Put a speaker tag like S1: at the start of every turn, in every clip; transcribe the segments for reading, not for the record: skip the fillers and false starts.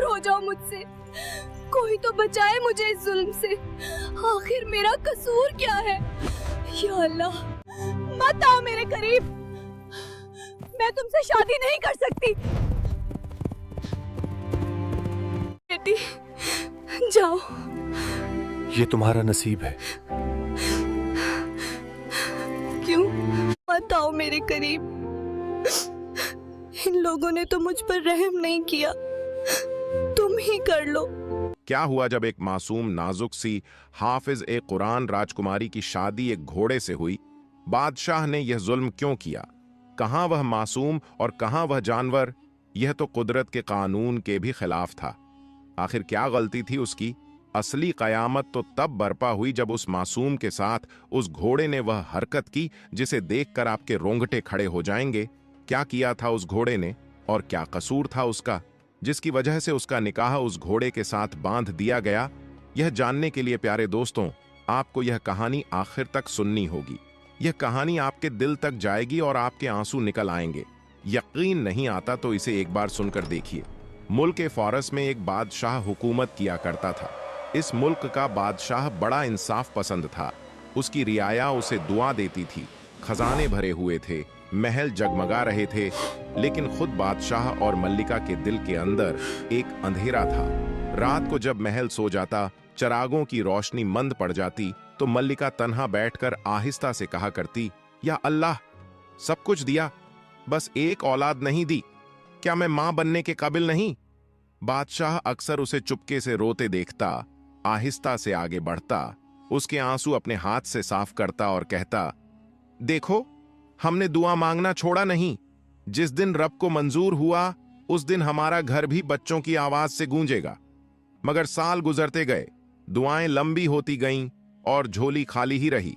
S1: दूर हो जाओ मुझसे। कोई तो बचाए मुझे इस जुल्म से। आखिर मेरा कसूर क्या है? या अल्लाह, मत आओ मेरे करीब। मैं तुमसे शादी नहीं कर सकती। बेटी जाओ।
S2: ये तुम्हारा नसीब है।
S1: क्यों? मत आओ मेरे करीब। इन लोगों ने तो मुझ पर रहम नहीं किया, तुम ही कर लो।
S3: क्या हुआ जब एक मासूम नाजुक सी हाफिज ए कुरान राजकुमारी की शादी एक घोड़े से हुई? बादशाह ने यह जुल्म क्यों किया? कहां वह मासूम और कहां वह जानवर? यह तो कुदरत के कानून के भी खिलाफ था। आखिर क्या गलती थी उसकी? असली कयामत तो तब बरपा हुई जब उस मासूम के साथ उस घोड़े ने वह हरकत की जिसे देखकर आपके रोंगटे खड़े हो जाएंगे। क्या किया था उस घोड़े ने और क्या कसूर था उसका, जिसकी वजह से उसका निकाह उस घोड़े के साथ बांध दिया गया? यह जानने के लिए प्यारे दोस्तों, आपको यह कहानी आखिर तक सुननी होगी। यह कहानी आपके दिल तक जाएगी और आपके आंसू निकल आएंगे। यकीन नहीं आता तो इसे एक बार सुनकर देखिए। मुल्क फारस में एक बादशाह हुकूमत किया करता था। इस मुल्क का बादशाह बड़ा इंसाफ पसंद था। उसकी रियाया उसे दुआ देती थी। खजाने भरे हुए थे, महल जगमगा रहे थे, लेकिन खुद बादशाह और मल्लिका के दिल के अंदर एक अंधेरा था। रात को जब महल सो जाता, चरागों की रोशनी मंद पड़ जाती, तो मल्लिका तन्हा बैठकर आहिस्ता से कहा करती, या अल्लाह, सब कुछ दिया, बस एक औलाद नहीं दी। क्या मैं मां बनने के काबिल नहीं? बादशाह अक्सर उसे चुपके से रोते देखता, आहिस्ता से आगे बढ़ता, उसके आंसू अपने हाथ से साफ करता और कहता, देखो, हमने दुआ मांगना छोड़ा नहीं। जिस दिन रब को मंजूर हुआ, उस दिन हमारा घर भी बच्चों की आवाज से गूंजेगा। मगर साल गुजरते गए, दुआएं लंबी होती गईं और झोली खाली ही रही।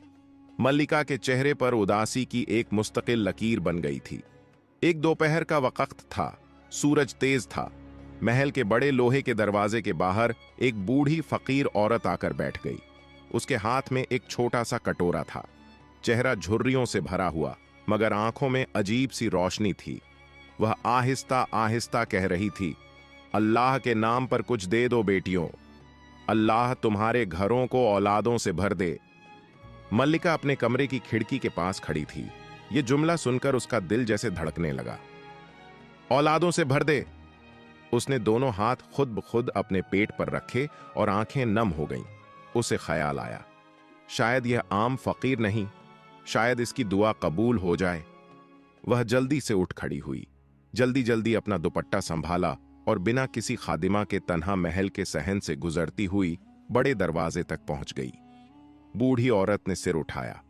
S3: मल्लिका के चेहरे पर उदासी की एक मुस्तकिल लकीर बन गई थी। एक दोपहर का वक्त था, सूरज तेज था। महल के बड़े लोहे के दरवाजे के बाहर एक बूढ़ी फकीर औरत आकर बैठ गई। उसके हाथ में एक छोटा सा कटोरा था। चेहरा झुर्रियों से भरा हुआ, मगर आंखों में अजीब सी रोशनी थी। वह आहिस्ता आहिस्ता कह रही थी, अल्लाह के नाम पर कुछ दे दो बेटियों, अल्लाह तुम्हारे घरों को औलादों से भर दे। मल्लिका अपने कमरे की खिड़की के पास खड़ी थी। यह जुमला सुनकर उसका दिल जैसे धड़कने लगा। औलादों से भर दे। उसने दोनों हाथ खुद ब खुद अपने पेट पर रखे और आंखें नम हो गईं। उसे ख्याल आया, शायद यह आम फकीर नहीं, शायद इसकी दुआ कबूल हो जाए। वह जल्दी से उठ खड़ी हुई, जल्दी जल्दी अपना दुपट्टा संभाला और बिना किसी खादिमा के तन्हा महल के सहन से गुजरती हुई बड़े दरवाजे तक पहुंच गई। बूढ़ी औरत ने सिर उठाया,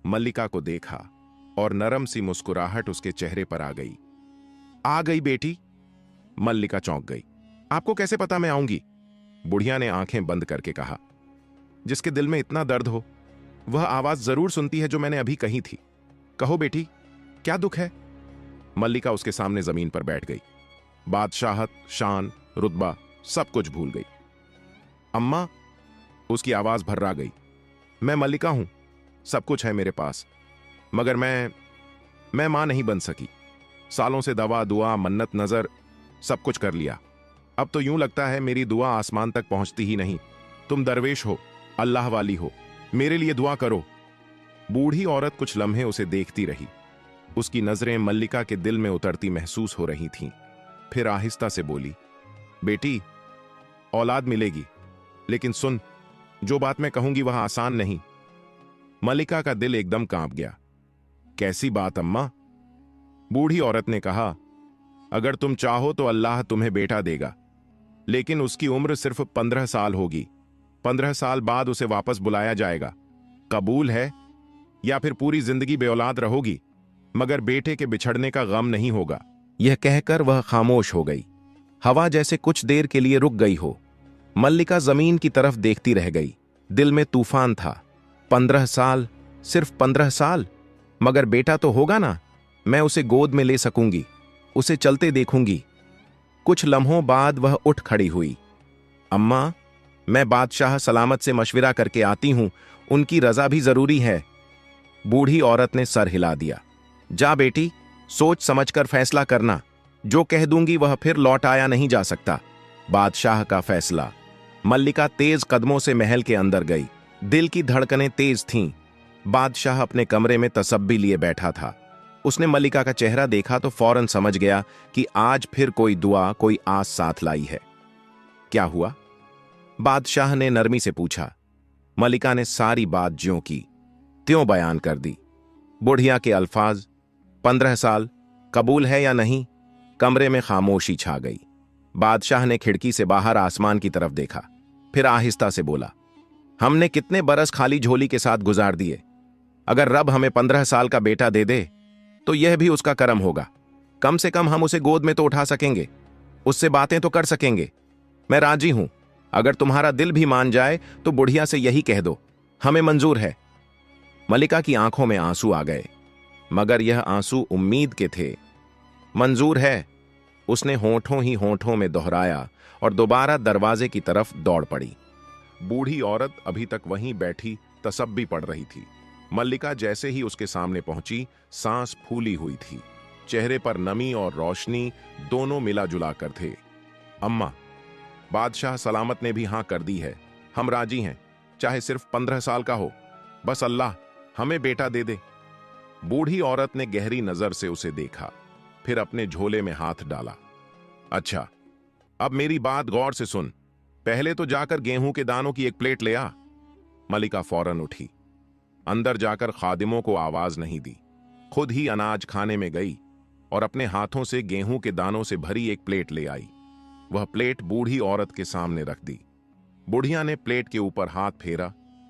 S3: मल्लिका को देखा और नरम सी मुस्कुराहट उसके चेहरे पर आ गई। आ गई बेटी? मल्लिका चौंक गई। आपको कैसे पता मैं आऊंगी? बुढ़िया ने आंखें बंद करके कहा। जिसके दिल में इतना दर्द हो, वह आवाज जरूर सुनती है जो मैंने अभी कही थी। कहो बेटी, क्या दुख है? मल्लिका उसके सामने जमीन पर बैठ गई। बादशाहत, शान, रुतबा सब कुछ भूल गई। अम्मा, उसकी आवाज भर्रा गई। मैं मल्लिका हूं, सब कुछ है मेरे पास, मगर मैं मां नहीं बन सकी। सालों से दवा, दुआ, मन्नत, नजर सब कुछ कर लिया। अब तो यूं लगता है मेरी दुआ आसमान तक पहुंचती ही नहीं। तुम दरवेश हो, अल्लाह वाली हो, मेरे लिए दुआ करो। बूढ़ी औरत कुछ लम्हे उसे देखती रही। उसकी नजरें मल्लिका के दिल में उतरती महसूस हो रही थीं। फिर आहिस्ता से बोली, बेटी, औलाद मिलेगी, लेकिन सुन, जो बात मैं कहूंगी वह आसान नहीं। मल्लिका का दिल एकदम कांप गया। कैसी बात अम्मा? बूढ़ी औरत ने कहा, अगर तुम चाहो तो अल्लाह तुम्हें बेटा देगा, लेकिन उसकी उम्र सिर्फ 15 साल होगी। 15 साल बाद उसे वापस बुलाया जाएगा। कबूल है? या फिर पूरी जिंदगी बेऔलाद रहोगी, मगर बेटे के बिछड़ने का गम नहीं होगा। यह कहकर वह खामोश हो गई। हवा जैसे कुछ देर के लिए रुक गई हो। मल्लिका जमीन की तरफ देखती रह गई। दिल में तूफान था। 15 साल, सिर्फ 15 साल, मगर बेटा तो होगा ना। मैं उसे गोद में ले सकूंगी, उसे चलते देखूंगी। कुछ लम्हों बाद वह उठ खड़ी हुई। अम्मा, मैं बादशाह सलामत से मशविरा करके आती हूं, उनकी रजा भी जरूरी है। बूढ़ी औरत ने सर हिला दिया। जा बेटी, सोच समझकर फैसला करना। जो कह दूंगी वह फिर लौट आया नहीं जा सकता। बादशाह का फैसला। मल्लिका तेज कदमों से महल के अंदर गई। दिल की धड़कनें तेज थीं। बादशाह अपने कमरे में तसब्बी लिए बैठा था। उसने मल्लिका का चेहरा देखा तो फौरन समझ गया कि आज फिर कोई दुआ, कोई आस साथ लाई है। क्या हुआ? बादशाह ने नरमी से पूछा। मल्लिका ने सारी बात ज्यों की त्यों बयान कर दी। बुढ़िया के अल्फाज, 15 साल कबूल है या नहीं? कमरे में खामोशी छा गई। बादशाह ने खिड़की से बाहर आसमान की तरफ देखा, फिर आहिस्ता से बोला, हमने कितने बरस खाली झोली के साथ गुजार दिए। अगर रब हमें 15 साल का बेटा दे दे तो यह भी उसका करम होगा। कम से कम हम उसे गोद में तो उठा सकेंगे, उससे बातें तो कर सकेंगे। मैं राजी हूं। अगर तुम्हारा दिल भी मान जाए तो बुढ़िया से यही कह दो, हमें मंजूर है। मल्लिका की आंखों में आंसू आ गए, मगर यह आंसू उम्मीद के थे। मंजूर है, उसने होठों ही होठों में दोहराया और दोबारा दरवाजे की तरफ दौड़ पड़ी। बूढ़ी औरत अभी तक वहीं बैठी तसब्बी पढ़ रही थी। मल्लिका जैसे ही उसके सामने पहुंची, सांस फूली हुई थी। चेहरे पर नमी और रोशनी दोनों मिला जुला कर थे। अम्मा, बादशाह सलामत ने भी हां कर दी है। हम राजी हैं, चाहे सिर्फ 15 साल का हो। बस अल्लाह हमें बेटा दे दे। बूढ़ी औरत ने गहरी नजर से उसे देखा, फिर अपने झोले में हाथ डाला। अच्छा, अब मेरी बात गौर से सुन। पहले तो जाकर गेहूं के दानों की एक प्लेट ले आ। मल्लिका फौरन उठी। अंदर जाकर खादिमों को आवाज नहीं दी, खुद ही अनाज खाने में गई और अपने हाथों से गेहूं के दानों से भरी एक प्लेट ले आई। वह प्लेट बूढ़ी औरत के सामने रख दी। बुढ़िया ने प्लेट के ऊपर हाथ फेरा,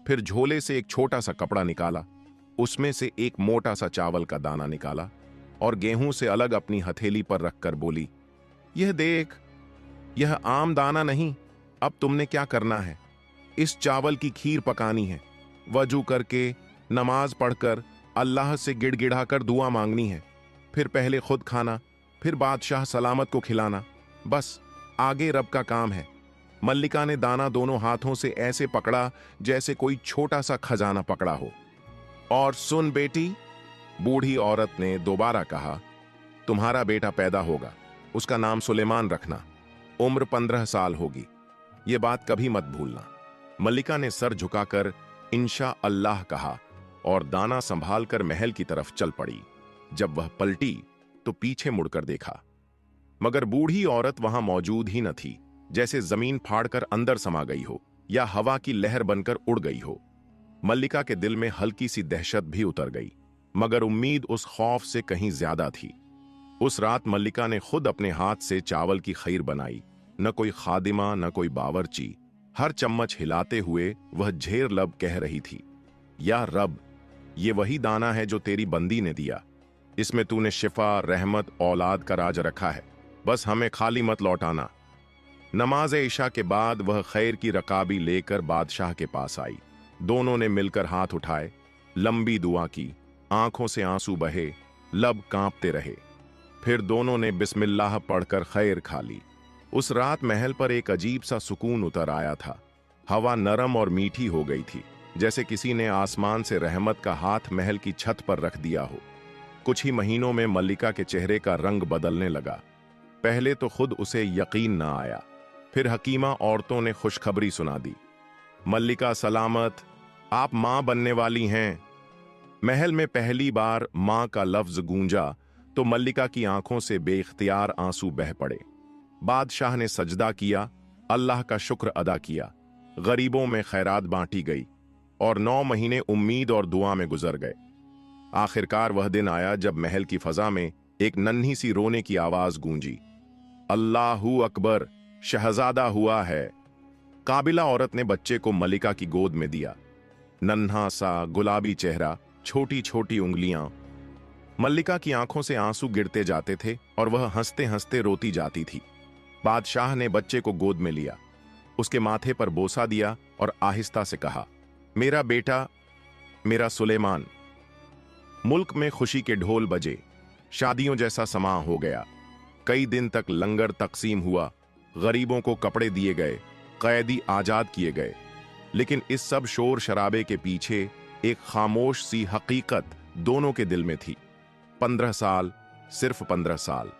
S3: फिर झोले से एक छोटा सा कपड़ा निकाला, उसमें से एक मोटा सा चावल का दाना निकाला और गेहूं से अलग अपनी हथेली पर रखकर बोली, यह देख, यह आम दाना नहीं। अब तुमने क्या करना है? इस चावल की खीर पकानी है। वजू करके, नमाज पढ़कर, अल्लाह से गिड़गिड़ाकर दुआ मांगनी है। फिर पहले खुद खाना, फिर बादशाह सलामत को खिलाना। बस आगे रब का काम है। मल्लिका ने दाना दोनों हाथों से ऐसे पकड़ा जैसे कोई छोटा सा खजाना पकड़ा हो। और सुन बेटी, बूढ़ी औरत ने दोबारा कहा, तुम्हारा बेटा पैदा होगा, उसका नाम सुलेमान रखना। उम्र 15 साल होगी, ये बात कभी मत भूलना। मल्लिका ने सर झुकाकर इंशा अल्लाह कहा और दाना संभालकर महल की तरफ चल पड़ी। जब वह पलटी तो पीछे मुड़कर देखा, मगर बूढ़ी औरत वहां मौजूद ही न थी। जैसे जमीन फाड़कर अंदर समा गई हो या हवा की लहर बनकर उड़ गई हो। मल्लिका के दिल में हल्की सी दहशत भी उतर गई, मगर उम्मीद उस खौफ से कहीं ज्यादा थी। उस रात मल्लिका ने खुद अपने हाथ से चावल की खीर बनाई। न कोई खादिमा, न कोई बावर्ची। हर चम्मच हिलाते हुए वह झेर लब कह रही थी, या रब, ये वही दाना है जो तेरी बंदी ने दिया। इसमें तूने शिफा, रहमत, औलाद का राज रखा है। बस हमें खाली मत लौटाना। नमाज इशा के बाद वह खैर की रकाबी लेकर बादशाह के पास आई। दोनों ने मिलकर हाथ उठाए, लंबी दुआ की, आंखों से आंसू बहे, लब कांपते रहे। फिर दोनों ने बिस्मिल्लाह पढ़कर खैर खा ली। उस रात महल पर एक अजीब सा सुकून उतर आया था। हवा नरम और मीठी हो गई थी, जैसे किसी ने आसमान से रहमत का हाथ महल की छत पर रख दिया हो। कुछ ही महीनों में मल्लिका के चेहरे का रंग बदलने लगा। पहले तो खुद उसे यकीन न आया, फिर हकीमा औरतों ने खुशखबरी सुना दी, मल्लिका सलामत, आप मां बनने वाली हैं। महल में पहली बार मां का लफ्ज गूंजा तो मल्लिका की आंखों से बेइख्तियार आंसू बह पड़े। बादशाह ने सजदा किया, अल्लाह का शुक्र अदा किया। गरीबों में खैरात बांटी गई और 9 महीने उम्मीद और दुआ में गुजर गए। आखिरकार वह दिन आया जब महल की फजा में एक नन्ही सी रोने की आवाज गूंजी, अल्लाहू अकबर, शहजादा हुआ है। काबिला औरत ने बच्चे को मल्लिका की गोद में दिया। नन्हा सा गुलाबी चेहरा, छोटी छोटी उंगलियां। मल्लिका की आंखों से आंसू गिरते जाते थे और वह हंसते हंसते रोती जाती थी। बादशाह ने बच्चे को गोद में लिया, उसके माथे पर बोसा दिया और आहिस्ता से कहा, मेरा बेटा, मेरा सुलेमान। मुल्क में खुशी के ढोल बजे, शादियों जैसा समा हो गया। कई दिन तक लंगर तकसीम हुआ, गरीबों को कपड़े दिए गए, कैदी आजाद किए गए। लेकिन इस सब शोर शराबे के पीछे एक खामोश सी हकीकत दोनों के दिल में थी। 15 साल, सिर्फ 15 साल।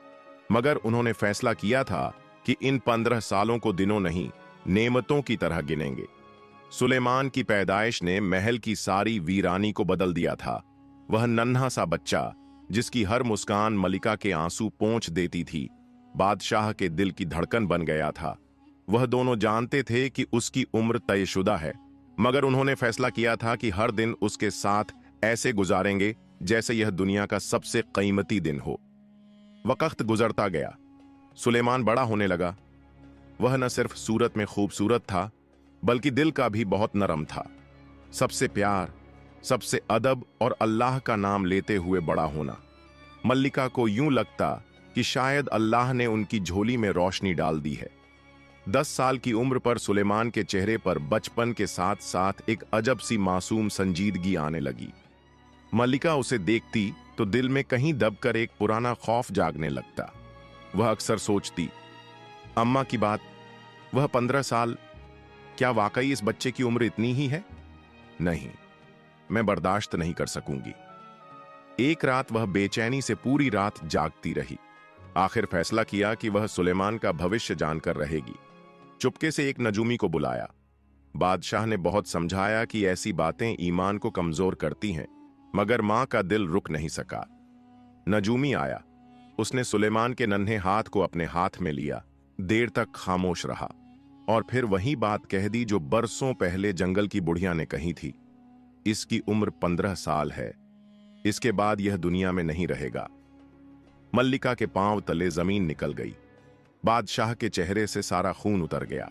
S3: मगर उन्होंने फैसला किया था कि इन 15 सालों को दिनों नहीं, नेमतों की तरह गिनेंगे। सुलेमान की पैदाइश ने महल की सारी वीरानी को बदल दिया था। वह नन्हा सा बच्चा, जिसकी हर मुस्कान मलिका के आंसू पोंछ देती थी, बादशाह के दिल की धड़कन बन गया था। वह दोनों जानते थे कि उसकी उम्र तयशुदा है, मगर उन्होंने फैसला किया था कि हर दिन उसके साथ ऐसे गुजारेंगे जैसे यह दुनिया का सबसे कीमती दिन हो। वक्त गुजरता गया, सुलेमान बड़ा होने लगा। वह न सिर्फ सूरत में खूबसूरत था, बल्कि दिल का भी बहुत नरम था। सबसे प्यार, सबसे अदब और अल्लाह का नाम लेते हुए बड़ा होना। मल्लिका को यूं लगता कि शायद अल्लाह ने उनकी झोली में रोशनी डाल दी है। 10 साल की उम्र पर सुलेमान के चेहरे पर बचपन के साथ साथ एक अजब सी मासूम संजीदगी आने लगी। मल्लिका उसे देखती तो दिल में कहीं दबकर एक पुराना खौफ जागने लगता। वह अक्सर सोचती, अम्मा की बात, वह 15 साल, क्या वाकई इस बच्चे की उम्र इतनी ही है? नहीं, मैं बर्दाश्त नहीं कर सकूंगी। एक रात वह बेचैनी से पूरी रात जागती रही। आखिर फैसला किया कि वह सुलेमान का भविष्य जानकर रहेगी। चुपके से एक नजूमी को बुलाया। बादशाह ने बहुत समझाया कि ऐसी बातें ईमान को कमजोर करती हैं, मगर मां का दिल रुक नहीं सका। नजूमी आया। उसने सुलेमान के नन्हे हाथ को अपने हाथ में लिया, देर तक खामोश रहा और फिर वही बात कह दी जो बरसों पहले जंगल की बुढ़िया ने कही थी। इसकी उम्र 15 साल है, इसके बाद यह दुनिया में नहीं रहेगा। मल्लिका के पांव तले जमीन निकल गई। बादशाह के चेहरे से सारा खून उतर गया।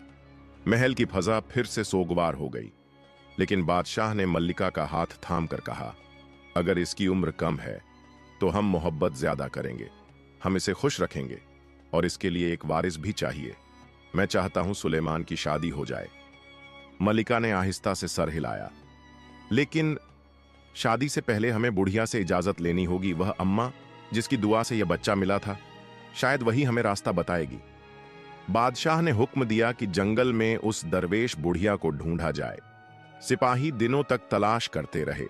S3: महल की फजा फिर से सोगवार हो गई। लेकिन बादशाह ने मल्लिका का हाथ थाम कर कहा, अगर इसकी उम्र कम है तो हम मोहब्बत ज्यादा करेंगे, हम इसे खुश रखेंगे और इसके लिए एक वारिस भी चाहिए। मैं चाहता हूं सुलेमान की शादी हो जाए। मल्लिका ने आहिस्ता से सर हिलाया। लेकिन शादी से पहले हमें बुढ़िया से इजाजत लेनी होगी। वह अम्मा जिसकी दुआ से यह बच्चा मिला था, शायद वही हमें रास्ता बताएगी। बादशाह ने हुक्म दिया कि जंगल में उस दरवेश बुढ़िया को ढूंढा जाए। सिपाही दिनों तक तलाश करते रहे।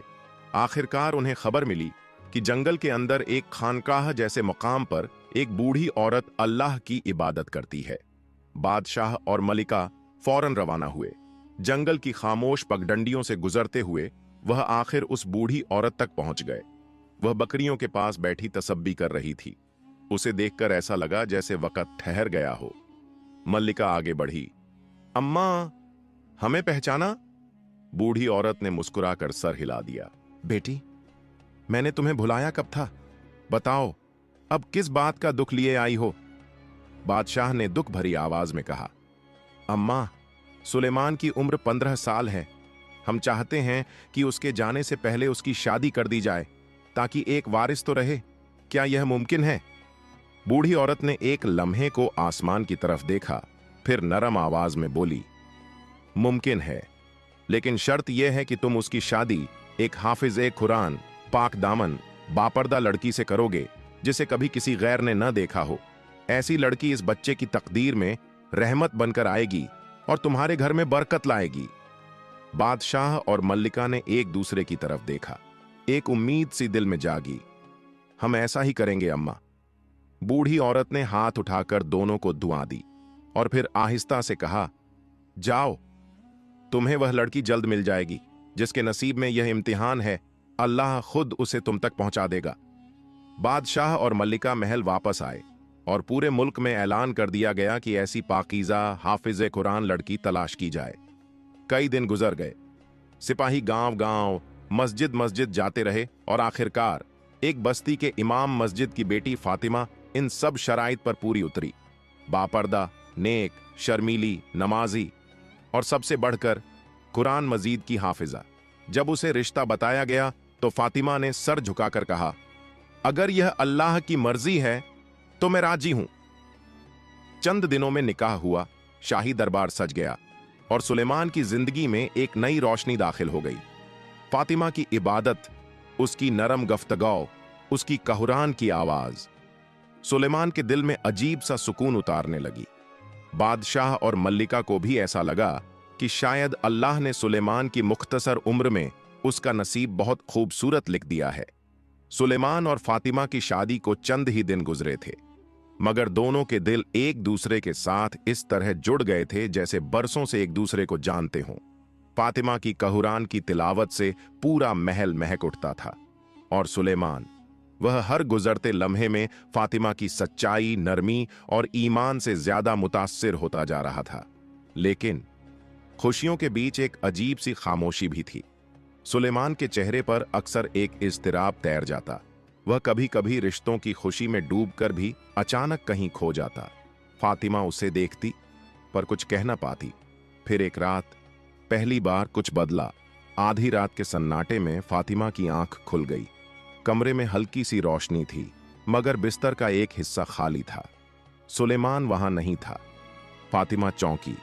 S3: आखिरकार उन्हें खबर मिली कि जंगल के अंदर एक खानकाह जैसे मकाम पर एक बूढ़ी औरत अल्लाह की इबादत करती है। बादशाह और मलिका फौरन रवाना हुए। जंगल की खामोश पगडंडियों से गुजरते हुए वह आखिर उस बूढ़ी औरत तक पहुंच गए। वह बकरियों के पास बैठी तसब्बी कर रही थी। उसे देखकर ऐसा लगा जैसे वक्त ठहर गया हो। मल्लिका आगे बढ़ी। अम्मा, हमें पहचाना? बूढ़ी औरत ने मुस्कुराकर सर हिला दिया। बेटी, मैंने तुम्हें भुलाया कब था? बताओ, अब किस बात का दुख लिए आई हो? बादशाह ने दुख भरी आवाज में कहा, अम्मा, सुलेमान की उम्र 15 साल है। हम चाहते हैं कि उसके जाने से पहले उसकी शादी कर दी जाए, ताकि एक वारिस तो रहे। क्या यह मुमकिन है? बूढ़ी औरत ने एक लम्हे को आसमान की तरफ देखा, फिर नरम आवाज में बोली, मुमकिन है, लेकिन शर्त यह है कि तुम उसकी शादी एक हाफिज कुरान, पाक दामन, बापर्दा लड़की से करोगे, जिसे कभी किसी गैर ने न देखा हो। ऐसी लड़की इस बच्चे की तकदीर में रहमत बनकर आएगी और तुम्हारे घर में बरकत लाएगी। बादशाह और मल्लिका ने एक दूसरे की तरफ देखा। एक उम्मीद सी दिल में जागी। हम ऐसा ही करेंगे अम्मा। बूढ़ी औरत ने हाथ उठाकर दोनों को दुआ दी और फिर आहिस्ता से कहा, जाओ, तुम्हें वह लड़की जल्द मिल जाएगी। जिसके नसीब में यह इम्तिहान है, अल्लाह खुद उसे तुम तक पहुंचा देगा। बादशाह और मल्लिका महल वापस आए और पूरे मुल्क में ऐलान कर दिया गया कि ऐसी पाकीज़ा हाफिज कुरान लड़की तलाश की जाए। कई दिन गुजर गए। सिपाही गांव-गांव, मस्जिद मस्जिद जाते रहे और आखिरकार एक बस्ती के इमाम मस्जिद की बेटी फातिमा इन सब शराइत पर पूरी उतरी। बापर्दा, नेक, शर्मीली, नमाजी और सबसे बढ़कर कुरान मजीद की हाफिजा। जब उसे रिश्ता बताया गया तो फातिमा ने सर झुकाकर कहा, अगर यह अल्लाह की मर्जी है तो मैं राजी हूं। चंद दिनों में निकाह हुआ, शाही दरबार सज गया और सुलेमान की जिंदगी में एक नई रोशनी दाखिल हो गई। फातिमा की इबादत, उसकी नरम गफ्तगौ, उसकी कहरान की आवाज सुलेमान के दिल में अजीब सा सुकून उतारने लगी। बादशाह और मल्लिका को भी ऐसा लगा कि शायद अल्लाह ने सुलेमान की मुख्तसर उम्र में उसका नसीब बहुत खूबसूरत लिख दिया है। सुलेमान और फातिमा की शादी को चंद ही दिन गुजरे थे। मगर दोनों के दिल एक दूसरे के साथ इस तरह जुड़ गए थे जैसे बरसों से एक दूसरे को जानते हों। फातिमा की कुरान की तिलावत से पूरा महल महक उठता था और सुलेमान, वह हर गुजरते लम्हे में फातिमा की सच्चाई, नरमी और ईमान से ज्यादा मुतासिर होता जा रहा था। लेकिन खुशियों के बीच एक अजीब सी खामोशी भी थी। सुलेमान के चेहरे पर अक्सर एक इज़्तिराब तैर जाता। वह कभी कभी रिश्तों की खुशी में डूबकर भी अचानक कहीं खो जाता। फातिमा उसे देखती पर कुछ कह न पाती। फिर एक रात पहली बार कुछ बदला। आधी रात के सन्नाटे में फातिमा की आंख खुल गई। कमरे में हल्की सी रोशनी थी, मगर बिस्तर का एक हिस्सा खाली था। सुलेमान वहां नहीं था। फातिमा चौंकी।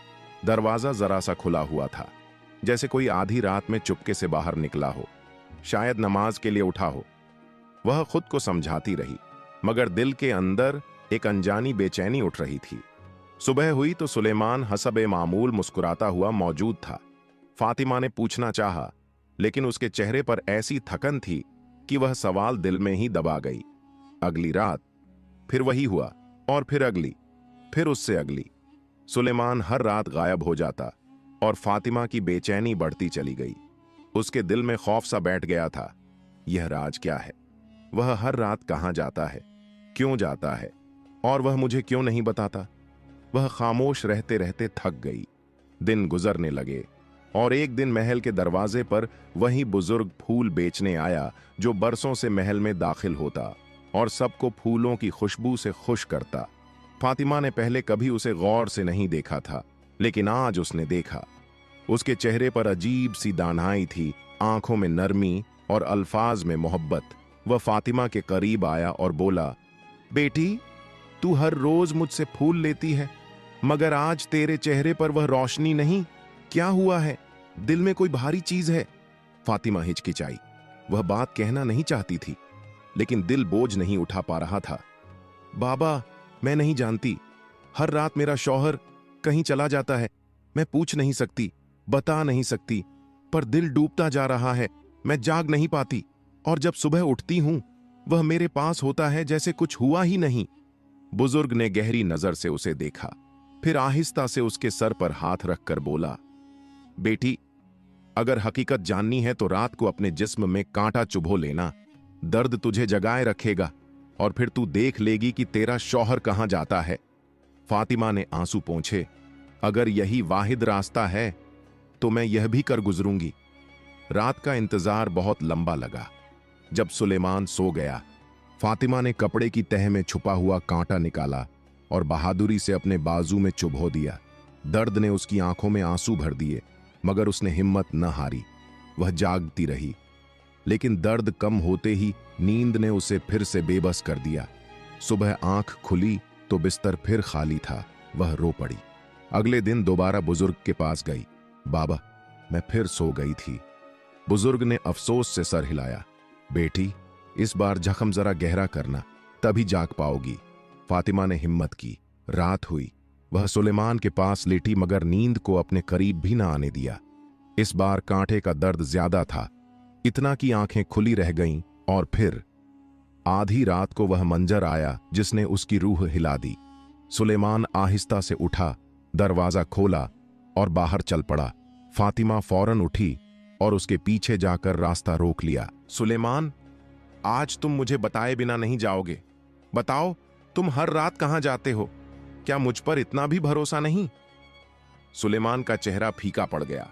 S3: दरवाजा जरा सा खुला हुआ था, जैसे कोई आधी रात में चुपके से बाहर निकला हो, शायद नमाज के लिए उठा हो। वह खुद को समझाती रही, मगर दिल के अंदर एक अनजानी बेचैनी उठ रही थी। सुबह हुई तो सुलेमान हसबे मामूल मुस्कुराता हुआ मौजूद था। फातिमा ने पूछना चाहा, लेकिन उसके चेहरे पर ऐसी थकन थी कि वह सवाल दिल में ही दबा गई। अगली रात फिर वही हुआ, और फिर अगली, फिर उससे अगली। सुलेमान हर रात गायब हो जाता और फातिमा की बेचैनी बढ़ती चली गई। उसके दिल में खौफ सा बैठ गया था। यह राज क्या है? वह हर रात कहाँ जाता है, क्यों जाता है, और वह मुझे क्यों नहीं बताता? वह खामोश रहते रहते थक गई। दिन गुजरने लगे और एक दिन महल के दरवाजे पर वही बुजुर्ग फूल बेचने आया जो बरसों से महल में दाखिल होता और सबको फूलों की खुशबू से खुश करता। फातिमा ने पहले कभी उसे गौर से नहीं देखा था, लेकिन आज उसने देखा। उसके चेहरे पर अजीब सी दानाई थी, आंखों में नरमी और अल्फाज में मोहब्बत। वह फातिमा के करीब आया और बोला, बेटी, तू हर रोज मुझसे फूल लेती है, मगर आज तेरे चेहरे पर वह रोशनी नहीं। क्या हुआ है? दिल में कोई भारी चीज है? फातिमा हिचकिचाई। वह बात कहना नहीं चाहती थी, लेकिन दिल बोझ नहीं उठा पा रहा था। बाबा, मैं नहीं जानती। हर रात मेरा शौहर कहीं चला जाता है। मैं पूछ नहीं सकती, बता नहीं सकती, पर दिल डूबता जा रहा है। मैं जाग नहीं पाती, और जब सुबह उठती हूं वह मेरे पास होता है जैसे कुछ हुआ ही नहीं। बुजुर्ग ने गहरी नजर से उसे देखा, फिर आहिस्ता से उसके सर पर हाथ रखकर बोला, बेटी, अगर हकीकत जाननी है तो रात को अपने जिस्म में कांटा चुभो लेना। दर्द तुझे जगाए रखेगा और फिर तू देख लेगी कि तेरा शौहर कहां जाता है। फातिमा ने आंसू पोंछे, अगर यही वाहिद रास्ता है तो मैं यह भी कर गुजरूंगी। रात का इंतजार बहुत लंबा लगा। जब सुलेमान सो गया, फातिमा ने कपड़े की तह में छुपा हुआ कांटा निकाला और बहादुरी से अपने बाजू में चुभो दिया। दर्द ने उसकी आंखों में आंसू भर दिए, मगर उसने हिम्मत न हारी। वह जागती रही, लेकिन दर्द कम होते ही नींद ने उसे फिर से बेबस कर दिया। सुबह आंख खुली तो बिस्तर फिर खाली था। वह रो पड़ी। अगले दिन दोबारा बुजुर्ग के पास गई। बाबा, मैं फिर सो गई थी। बुजुर्ग ने अफसोस से सर हिलाया। बेटी, इस बार जख्म जरा गहरा करना, तभी जाग पाओगी। फातिमा ने हिम्मत की। रात हुई। वह सुलेमान के पास लेटी, मगर नींद को अपने करीब भी ना आने दिया। इस बार कांटे का दर्द ज्यादा था, इतना कि आंखें खुली रह गईं। और फिर आधी रात को वह मंजर आया जिसने उसकी रूह हिला दी। सुलेमान आहिस्ता से उठा, दरवाजा खोला और बाहर चल पड़ा। फातिमा फौरन उठी और उसके पीछे जाकर रास्ता रोक लिया। सुलेमान, आज तुम मुझे बताए बिना नहीं जाओगे। बताओ, तुम हर रात कहां जाते हो? क्या मुझ पर इतना भी भरोसा नहीं? सुलेमान का चेहरा फीका पड़ गया।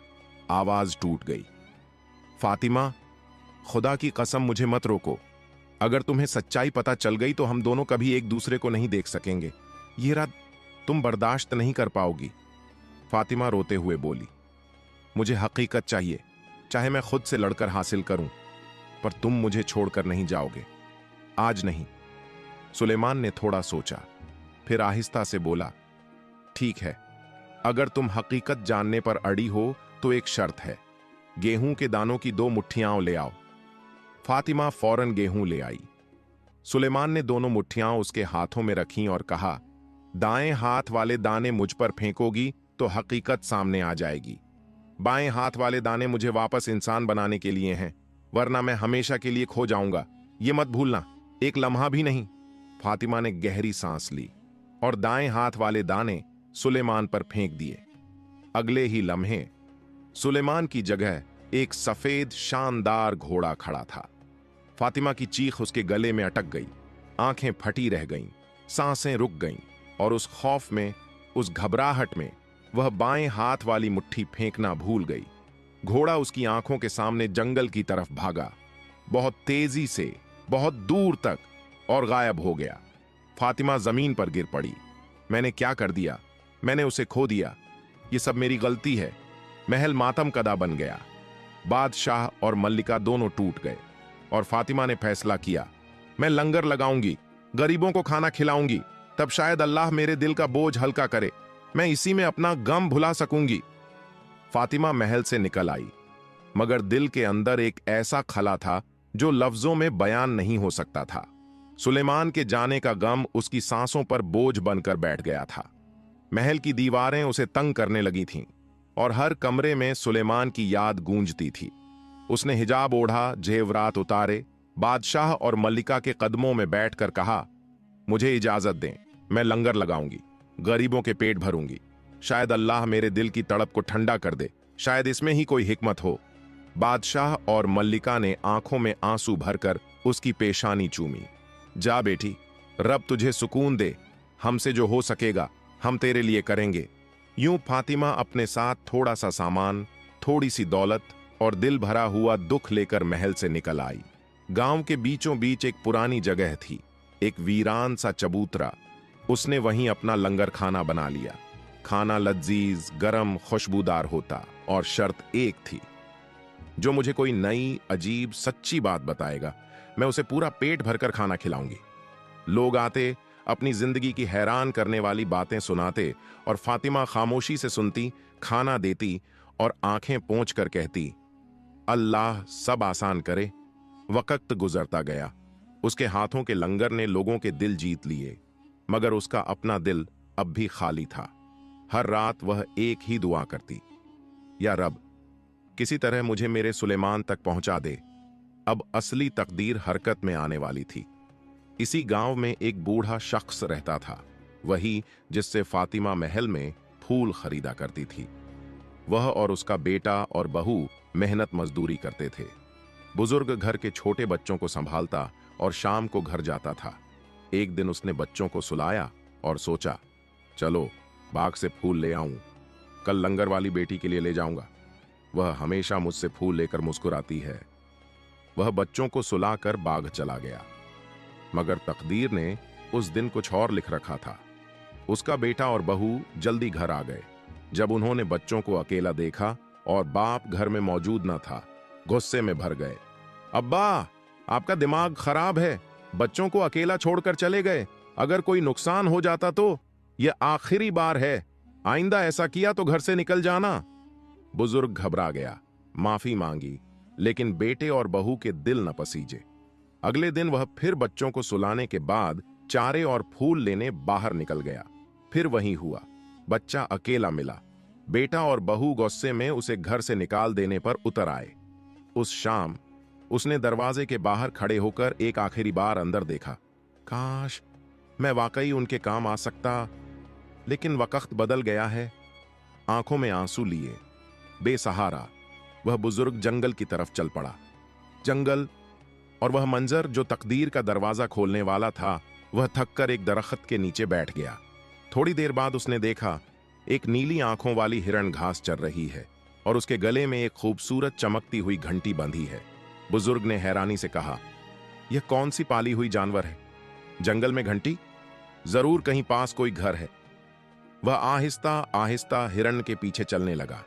S3: आवाज टूट गई। फातिमा, खुदा की कसम मुझे मत रोको। अगर तुम्हें सच्चाई पता चल गई तो हम दोनों कभी एक दूसरे को नहीं देख सकेंगे। ये रात तुम बर्दाश्त नहीं कर पाओगी। फातिमा रोते हुए बोली, मुझे हकीकत चाहिए, चाहे मैं खुद से लड़कर हासिल करूं, पर तुम मुझे छोड़कर नहीं जाओगे। आज नहीं। सुलेमान ने थोड़ा सोचा, फिर आहिस्ता से बोला, ठीक है, अगर तुम हकीकत जानने पर अड़ी हो तो एक शर्त है। गेहूं के दानों की 2 मुट्ठियां ले आओ। फातिमा फौरन गेहूं ले आई। सुलेमान ने दोनों मुट्ठियां उसके हाथों में रखीं और कहा, दाएं हाथ वाले दाने मुझ पर फेंकोगी तो हकीकत सामने आ जाएगी। बाएं हाथ वाले दाने मुझे वापस इंसान बनाने के लिए हैं, वरना मैं हमेशा के लिए खो जाऊंगा। ये मत भूलना, एक लम्हा भी नहीं। फातिमा ने गहरी सांस ली। और दाएं हाथ वाले दाने सुलेमान पर फेंक दिए। अगले ही लम्हे सुलेमान की जगह एक सफेद शानदार घोड़ा खड़ा था। फातिमा की चीख उसके गले में अटक गई, आंखें फटी रह गईं, सांसें रुक गईं और उस खौफ में, उस घबराहट में वह बाएं हाथ वाली मुट्ठी फेंकना भूल गई। घोड़ा उसकी आंखों के सामने जंगल की तरफ भागा, बहुत तेजी से, बहुत दूर तक, और गायब हो गया। फातिमा जमीन पर गिर पड़ी। मैंने क्या कर दिया? मैंने उसे खो दिया। ये सब मेरी गलती है। महल मातम कदा बन गया। बादशाह और मल्लिका दोनों टूट गए और फातिमा ने फैसला किया, मैं लंगर लगाऊंगी, गरीबों को खाना खिलाऊंगी, तब शायद अल्लाह मेरे दिल का बोझ हल्का करे, मैं इसी में अपना गम भुला सकूंगी। फातिमा महल से निकल आई, मगर दिल के अंदर एक ऐसा खला था जो लफ्जों में बयान नहीं हो सकता था। सुलेमान के जाने का गम उसकी सांसों पर बोझ बनकर बैठ गया था। महल की दीवारें उसे तंग करने लगी थीं और हर कमरे में सुलेमान की याद गूंजती थी। उसने हिजाब ओढ़ा, जेवरात उतारे, बादशाह और मल्लिका के कदमों में बैठकर कहा, मुझे इजाजत दें, मैं लंगर लगाऊंगी, गरीबों के पेट भरूंगी, शायद अल्लाह मेरे दिल की तड़प को ठंडा कर दे, शायद इसमें ही कोई हिकमत हो। बादशाह और मल्लिका ने आंखों में आंसू भरकर उसकी पेशानी चूमी। जा बेटी, रब तुझे सुकून दे, हमसे जो हो सकेगा हम तेरे लिए करेंगे। यूं फातिमा अपने साथ थोड़ा सा सामान, थोड़ी सी दौलत और दिल भरा हुआ दुख लेकर महल से निकल आई। गांव के बीचों बीच एक पुरानी जगह थी, एक वीरान सा चबूतरा। उसने वहीं अपना लंगर खाना बना लिया। खाना लजीज, गरम, खुशबूदार होता और शर्त एक थी, जो मुझे कोई नई, अजीब, सच्ची बात बताएगा, मैं उसे पूरा पेट भरकर खाना खिलाऊंगी। लोग आते, अपनी जिंदगी की हैरान करने वाली बातें सुनाते और फातिमा खामोशी से सुनती, खाना देती और आंखें पोंछ कर कहती, अल्लाह सब आसान करे। वक्त गुजरता गया। उसके हाथों के लंगर ने लोगों के दिल जीत लिए, मगर उसका अपना दिल अब भी खाली था। हर रात वह एक ही दुआ करती, या रब, किसी तरह मुझे मेरे सुलेमान तक पहुंचा दे। अब असली तकदीर हरकत में आने वाली थी। इसी गांव में एक बूढ़ा शख्स रहता था, वही जिससे फातिमा महल में फूल खरीदा करती थी। वह और उसका बेटा और बहू मेहनत मजदूरी करते थे। बुजुर्ग घर के छोटे बच्चों को संभालता और शाम को घर जाता था। एक दिन उसने बच्चों को सुलाया और सोचा, चलो बाग से फूल ले आऊं, कल लंगर वाली बेटी के लिए ले जाऊंगा, वह हमेशा मुझसे फूल लेकर मुस्कुराती है। वह बच्चों को सुलाकर बाग चला गया, मगर तकदीर ने उस दिन कुछ और लिख रखा था। उसका बेटा और बहू जल्दी घर आ गए। जब उन्होंने बच्चों को अकेला देखा और बाप घर में मौजूद न था, गुस्से में भर गए। अब्बा, आपका दिमाग खराब है, बच्चों को अकेला छोड़कर चले गए, अगर कोई नुकसान हो जाता तो? यह आखिरी बार है, आइंदा ऐसा किया तो घर से निकल जाना। बुजुर्ग घबरा गया, माफी मांगी, लेकिन बेटे और बहू के दिल न पसीजे। अगले दिन वह फिर बच्चों को सुलाने के बाद चारे और फूल लेने बाहर निकल गया। फिर वही हुआ, बच्चा अकेला मिला। बेटा और बहू गुस्से में उसे घर से निकाल देने पर उतर आए। उस शाम उसने दरवाजे के बाहर खड़े होकर एक आखिरी बार अंदर देखा। काश मैं वाकई उनके काम आ सकता, लेकिन वक्त बदल गया है। आंखों में आंसू लिए, बेसहारा, वह बुजुर्ग जंगल की तरफ चल पड़ा। जंगल और वह मंजर जो तकदीर का दरवाजा खोलने वाला था, वह थककर एक दरख्त के नीचे बैठ गया। थोड़ी देर बाद उसने देखा, एक नीली आंखों वाली हिरण घास चर रही है और उसके गले में एक खूबसूरत चमकती हुई घंटी बंधी है। बुजुर्ग ने हैरानी से कहा, यह कौन सी पाली हुई जानवर है? जंगल में घंटी? जरूर कहीं पास कोई घर है। वह आहिस्ता आहिस्ता हिरण के पीछे चलने लगा।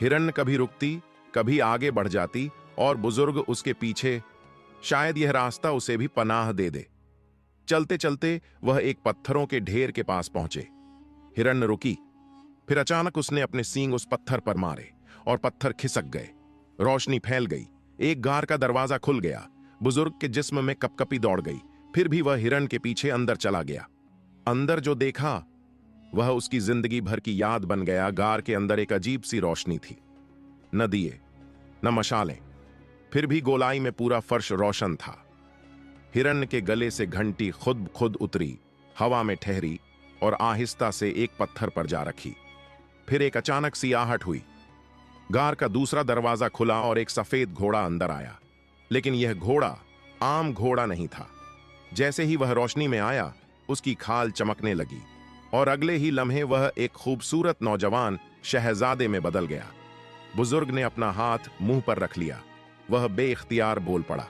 S3: हिरण कभी रुकती, कभी आगे बढ़ जाती और बुजुर्ग उसके पीछे। शायद यह रास्ता उसे भी पनाह दे दे। चलते चलते वह एक पत्थरों के ढेर के पास पहुंचे। हिरण रुकी, फिर अचानक उसने अपने सींग उस पत्थर पर मारे और पत्थर खिसक गए। रोशनी फैल गई, एक गार का दरवाजा खुल गया। बुजुर्ग के जिस्म में कपकपी दौड़ गई, फिर भी वह हिरण के पीछे अंदर चला गया। अंदर जो देखा वह उसकी जिंदगी भर की याद बन गया। गार के अंदर एक अजीब सी रोशनी थी, न दिए न मशालें, फिर भी गोलाई में पूरा फर्श रोशन था। हिरण के गले से घंटी खुद खुद उतरी, हवा में ठहरी और आहिस्ता से एक पत्थर पर जा रखी। फिर एक अचानक सी आहट हुई। गार का दूसरा दरवाजा खुला और एक सफेद घोड़ा अंदर आया, लेकिन यह घोड़ा आम घोड़ा नहीं था। जैसे ही वह रोशनी में आया, उसकी खाल चमकने लगी और अगले ही लम्हे वह एक खूबसूरत नौजवान शहजादे में बदल गया। बुजुर्ग ने अपना हाथ मुंह पर रख लिया। वह बेइख्तियार बोल पड़ा,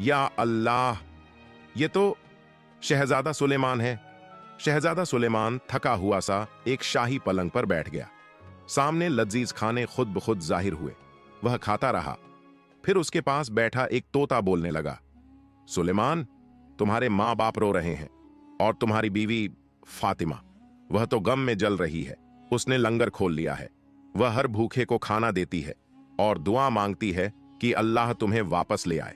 S3: या अल्लाह, ये तो शहजादा सुलेमान है। शहजादा सुलेमान थका हुआ सा एक शाही पलंग पर बैठ गया। सामने लजीज खाने खुद ब खुद जाहिर हुए। वह खाता रहा। फिर उसके पास बैठा एक तोता बोलने लगा, सुलेमान, तुम्हारे माँ बाप रो रहे हैं और तुम्हारी बीवी फातिमा, वह तो गम में जल रही है। उसने लंगर खोल लिया है। वह हर भूखे को खाना देती है और दुआ मांगती है कि अल्लाह तुम्हें वापस ले आए।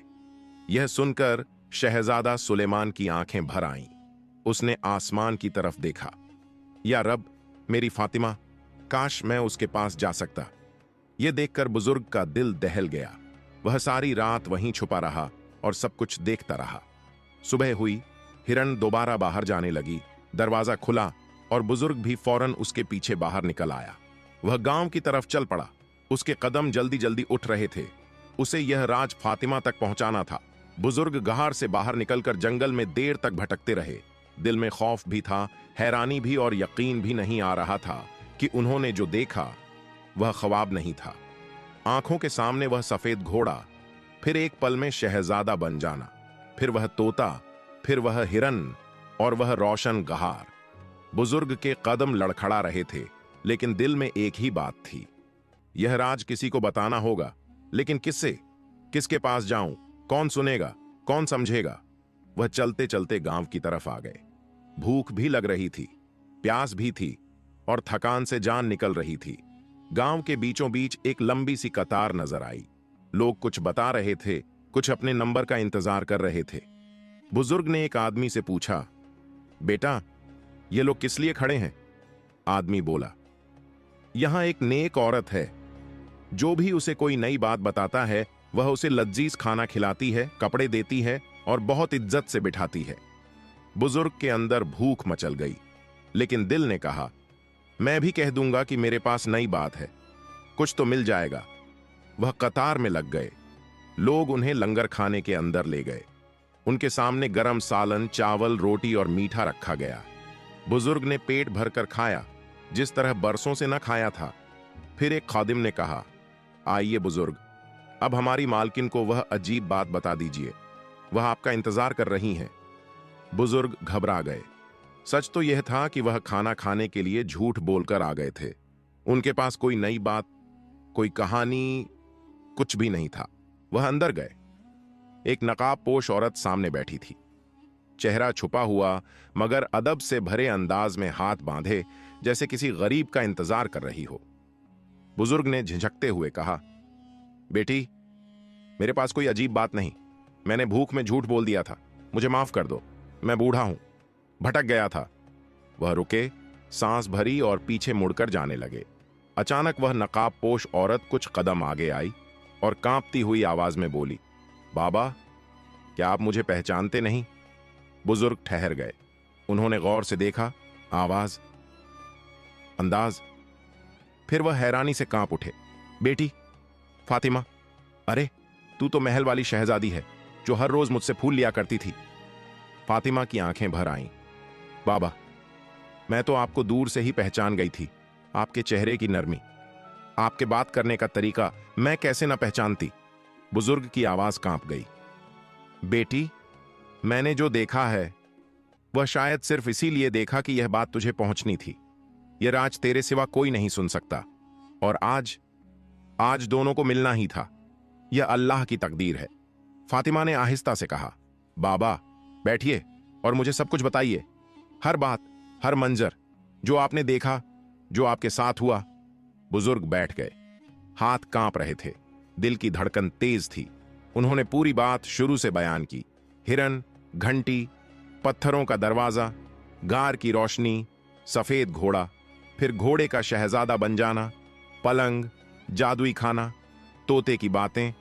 S3: यह सुनकर शहजादा सुलेमान की आंखें भर आईं। उसने आसमान की तरफ देखा। या रब, मेरी फातिमा, काश मैं उसके पास जा सकता। यह देखकर बुजुर्ग का दिल दहल गया। वह सारी रात वहीं छुपा रहा और सब कुछ देखता रहा। सुबह हुई, हिरण दोबारा बाहर जाने लगी। दरवाजा खुला और बुजुर्ग भी फौरन उसके पीछे बाहर निकल आया। वह गांव की तरफ चल पड़ा। उसके कदम जल्दी जल्दी उठ रहे थे। उसे यह राज फातिमा तक पहुंचाना था। बुजुर्ग गहार से बाहर निकलकर जंगल में देर तक भटकते रहे। दिल में खौफ भी था, हैरानी भी, और यकीन भी नहीं आ रहा था कि उन्होंने जो देखा वह ख्वाब नहीं था। आंखों के सामने वह सफेद घोड़ा, फिर एक पल में शहजादा बन जाना, फिर वह तोता, फिर वह हिरन और वह रोशन गहार। बुजुर्ग के कदम लड़खड़ा रहे थे, लेकिन दिल में एक ही बात थी, यह राज किसी को बताना होगा। लेकिन किससे? किसके पास जाऊं? कौन सुनेगा? कौन समझेगा? वह चलते चलते गांव की तरफ आ गए। भूख भी लग रही थी, प्यास भी थी और थकान से जान निकल रही थी। गांव के बीचों बीच एक लंबी सी कतार नजर आई। लोग कुछ बता रहे थे, कुछ अपने नंबर का इंतजार कर रहे थे। बुजुर्ग ने एक आदमी से पूछा, बेटा, ये लोग किस लिए खड़े हैं? आदमी बोला, यहां एक नेक औरत है। जो भी उसे कोई नई बात बताता है, वह उसे लजीज खाना खिलाती है, कपड़े देती है और बहुत इज्जत से बिठाती है। बुजुर्ग के अंदर भूख मचल गई, लेकिन दिल ने कहा, मैं भी कह दूंगा कि मेरे पास नई बात है, कुछ तो मिल जाएगा। वह कतार में लग गए। लोग उन्हें लंगर खाने के अंदर ले गए। उनके सामने गरम सालन, चावल, रोटी और मीठा रखा गया। बुजुर्ग ने पेट भरकर खाया, जिस तरह बरसों से न खाया था। फिर एक खादिम ने कहा, आइए बुजुर्ग, अब हमारी मालकिन को वह अजीब बात बता दीजिए, वह आपका इंतजार कर रही हैं। बुजुर्ग घबरा गए। सच तो यह था कि वह खाना खाने के लिए झूठ बोलकर आ गए थे। उनके पास कोई नई बात, कोई कहानी, कुछ भी नहीं था। वह अंदर गए। एक नकाब पोश औरत सामने बैठी थी। चेहरा छुपा हुआ, मगर अदब से भरे अंदाज में हाथ बांधे, जैसे किसी गरीब का इंतजार कर रही हो। बुजुर्ग ने झिझकते हुए कहा, बेटी, मेरे पास कोई अजीब बात नहीं। मैंने भूख में झूठ बोल दिया था, मुझे माफ कर दो। मैं बूढ़ा हूं, भटक गया था। वह रुके, सांस भरी और पीछे मुड़कर जाने लगे। अचानक वह नकाब पोश औरत कुछ कदम आगे आई और कांपती हुई आवाज में बोली, बाबा, क्या आप मुझे पहचानते नहीं? बुजुर्ग ठहर गए। उन्होंने गौर से देखा, आवाज, अंदाज। फिर वह हैरानी से कांप उठे। बेटी फातिमा, अरे तू तो महल वाली शहजादी है, जो हर रोज मुझसे फूल लिया करती थी। फातिमा की आंखें भर आईं। बाबा, मैं तो आपको दूर से ही पहचान गई थी। आपके चेहरे की नरमी, आपके बात करने का तरीका मैं कैसे न पहचानती। बुजुर्ग की आवाज कांप गई। बेटी, मैंने जो देखा है वह शायद सिर्फ इसीलिए देखा कि यह बात तुझे पहुंचनी थी। यह राज तेरे सिवा कोई नहीं सुन सकता, और आज दोनों को मिलना ही था। यह अल्लाह की तकदीर है। फातिमा ने आहिस्ता से कहा, बाबा बैठिए और मुझे सब कुछ बताइए, हर बात, हर मंजर, जो आपने देखा, जो आपके साथ हुआ। बुजुर्ग बैठ गए। हाथ कांप रहे थे, दिल की धड़कन तेज थी। उन्होंने पूरी बात शुरू से बयान की। हिरन, घंटी, पत्थरों का दरवाजा, गार की रोशनी, सफेद घोड़ा, फिर घोड़े का शहजादा बन जाना, पलंग, जादुई खाना, तोते की बातें,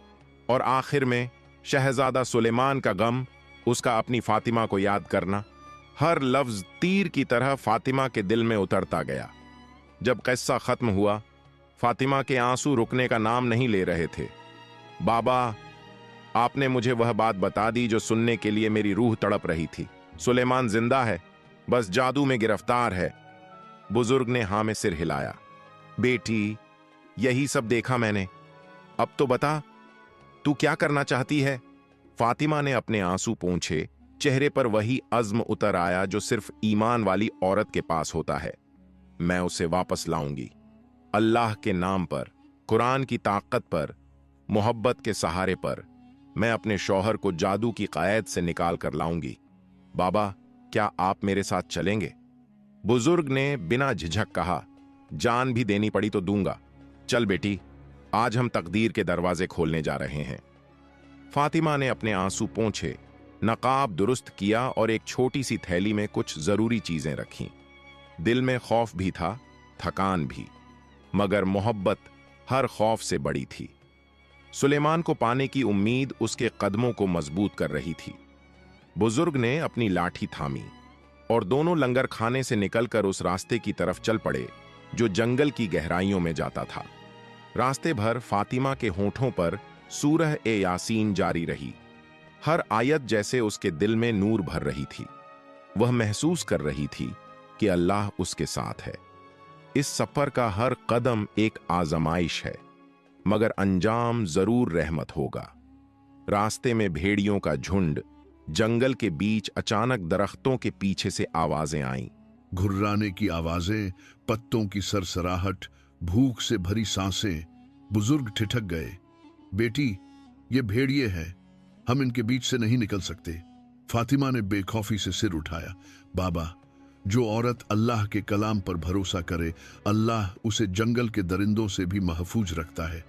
S3: और आखिर में शहजादा सुलेमान का गम, उसका अपनी फातिमा को याद करना। हर लफ्ज तीर की तरह फातिमा के दिल में उतरता गया। जब किस्सा खत्म हुआ, फातिमा के आंसू रुकने का नाम नहीं ले रहे थे। बाबा, आपने मुझे वह बात बता दी जो सुनने के लिए मेरी रूह तड़प रही थी। सुलेमान जिंदा है, बस जादू में गिरफ्तार है। बुजुर्ग ने हां में सिर हिलाया। बेटी, यही सब देखा मैंने। अब तो बता, तू क्या करना चाहती है? फातिमा ने अपने आंसू पोंछे। चेहरे पर वही अज़्म उतर आया जो सिर्फ ईमान वाली औरत के पास होता है। मैं उसे वापस लाऊंगी, अल्लाह के नाम पर, कुरान की ताकत पर, मोहब्बत के सहारे पर। मैं अपने शौहर को जादू की कैद से निकाल कर लाऊंगी। बाबा, क्या आप मेरे साथ चलेंगे? बुजुर्ग ने बिना झिझक कहा, जान भी देनी पड़ी तो दूंगा। चल बेटी, आज हम तकदीर के दरवाजे खोलने जा रहे हैं। फातिमा ने अपने आंसू पोंछे, नकाब दुरुस्त किया और एक छोटी सी थैली में कुछ जरूरी चीजें रखीं। दिल में खौफ भी था, थकान भी, मगर मोहब्बत हर खौफ से बड़ी थी। सुलेमान को पाने की उम्मीद उसके कदमों को मजबूत कर रही थी। बुजुर्ग ने अपनी लाठी थामी और दोनों लंगर खाने से निकलकर उस रास्ते की तरफ चल पड़े जो जंगल की गहराइयों में जाता था। रास्ते भर फातिमा के होठों पर सूरह ए यासीन जारी रही। हर आयत जैसे उसके दिल में नूर भर रही थी। वह महसूस कर रही थी कि अल्लाह उसके साथ है। इस सफर का हर कदम एक आजमाइश है, मगर अंजाम जरूर रहमत होगा। रास्ते में भेड़ियों का झुंड, जंगल के बीच अचानक दरख्तों के पीछे से आवाजें आईं।
S4: घुर्राने की आवाजें, पत्तों की सरसराहट, भूख से भरी सांसें। बुजुर्ग ठिठक गए। बेटी, ये भेड़िए हैं, हम इनके बीच से नहीं निकल सकते। फातिमा ने बेखौफी से सिर उठाया। बाबा, जो औरत अल्लाह के कलाम पर भरोसा करे, अल्लाह उसे जंगल के दरिंदों से भी महफूज रखता है।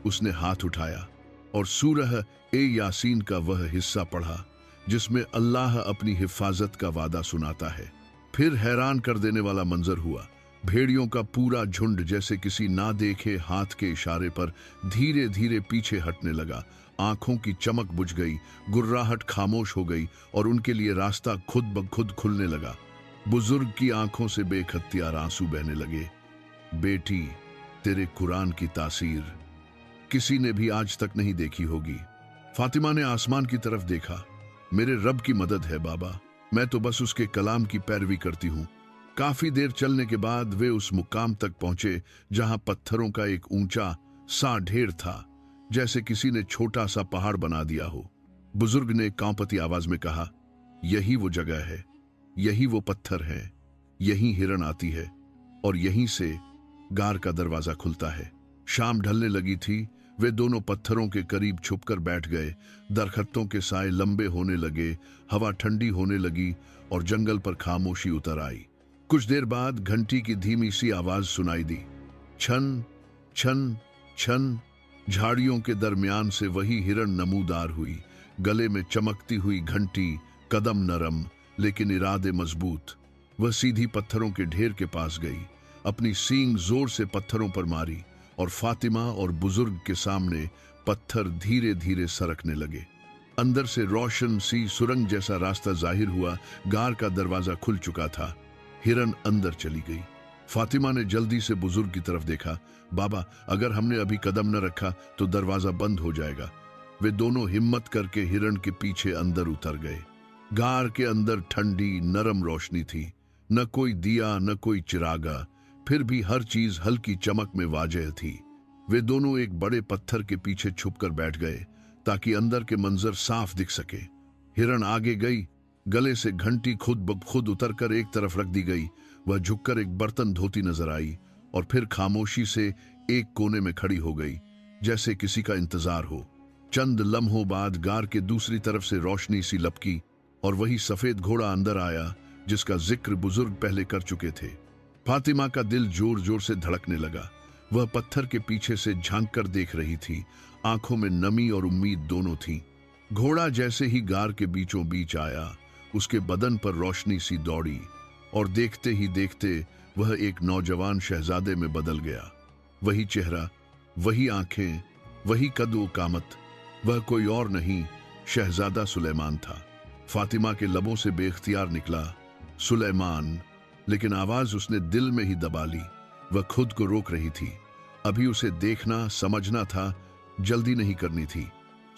S4: उसने हाथ उठाया और सूरह ए यासीन का वह हिस्सा पढ़ा जिसमें अल्लाह अपनी हिफाजत का वादा सुनाता है। फिर हैरान कर देने वाला मंजर हुआ। भेड़ियों का पूरा झुंड जैसे किसी ना देखे हाथ के इशारे पर धीरे धीरे पीछे हटने लगा। आंखों की चमक बुझ गई, गुर्राहट खामोश हो गई और उनके लिए रास्ता खुद ब खुद खुलने लगा। बुजुर्ग की आंखों से बेखतियार आंसू बहने लगे। बेटी, तेरे कुरान की तासीर किसी ने भी आज तक नहीं देखी होगी। फातिमा ने आसमान की तरफ देखा। मेरे रब की मदद है बाबा, मैं तो बस उसके कलाम की पैरवी करती हूँ। काफी देर चलने के बाद वे उस मुकाम तक पहुंचे जहां पत्थरों का एक ऊंचा सा ढेर था, जैसे किसी ने छोटा सा पहाड़ बना दिया हो। बुजुर्ग ने कांपती आवाज में कहा, यही वो जगह है, यही वो पत्थर है, यहीं हिरन आती है और यहीं से गार का दरवाजा खुलता है। शाम ढलने लगी थी। वे दोनों पत्थरों के करीब छुपकर बैठ गए। दरख्तों के साए लंबे होने लगे, हवा ठंडी होने लगी और जंगल पर खामोशी उतर आई। कुछ देर बाद घंटी की धीमी सी आवाज सुनाई दी। छन छन छन। झाड़ियों के दरमियान से वही हिरन नमूदार हुई, गले में चमकती हुई घंटी, कदम नरम लेकिन इरादे मजबूत। वह सीधी पत्थरों के ढेर के पास गई, अपनी सींग जोर से पत्थरों पर मारी और फातिमा और बुजुर्ग के सामने पत्थर धीरे धीरे सरकने लगे। अंदर से रोशन सी सुरंग जैसा रास्ता जाहिर हुआ। गार का दरवाजा खुल चुका था। हिरन अंदर चली गई। फातिमा ने जल्दी से बुजुर्ग की तरफ देखा। बाबा, अगर हमने अभी कदम न रखा तो दरवाजा बंद हो जाएगा। वे दोनों हिम्मत करके हिरन के पीछे अंदर उतर गए। गार के अंदर ठंडी नरम रोशनी थी, न कोई दिया न कोई चिरागा, फिर भी हर चीज हल्की चमक में वाजह थी। वे दोनों एक बड़े पत्थर के पीछे छुपकर बैठ गए ताकि अंदर के मंजर साफ दिख सके। हिरन आगे गई, गले से घंटी खुद ब खुद उतरकर एक तरफ रख दी गई। वह झुककर एक बर्तन धोती नजर आई और फिर खामोशी से एक कोने में खड़ी हो गई, जैसे किसी का इंतजार हो। चंद लम्हों बाद गार के दूसरी तरफ से रोशनी सी लपकी और वही सफेद घोड़ा अंदर आया जिसका जिक्र बुजुर्ग पहले कर चुके थे। फातिमा का दिल जोर जोर से धड़कने लगा। वह पत्थर के पीछे से झांक कर देख रही थी। आंखों में नमी और उम्मीद दोनों थी। घोड़ा जैसे ही गार के बीचों बीच आया, उसके बदन पर रोशनी सी दौड़ी और देखते ही देखते वह एक नौजवान शहजादे में बदल गया। वही चेहरा, वही आंखें, वही कद कामत। वह कोई और नहीं, शहजादा सुलेमान था। फातिमा के लबों से बेख्तियार निकला, सुलेमान, लेकिन आवाज उसने दिल में ही दबा ली। वह खुद को रोक रही थी। अभी उसे देखना, समझना था, जल्दी नहीं करनी थी।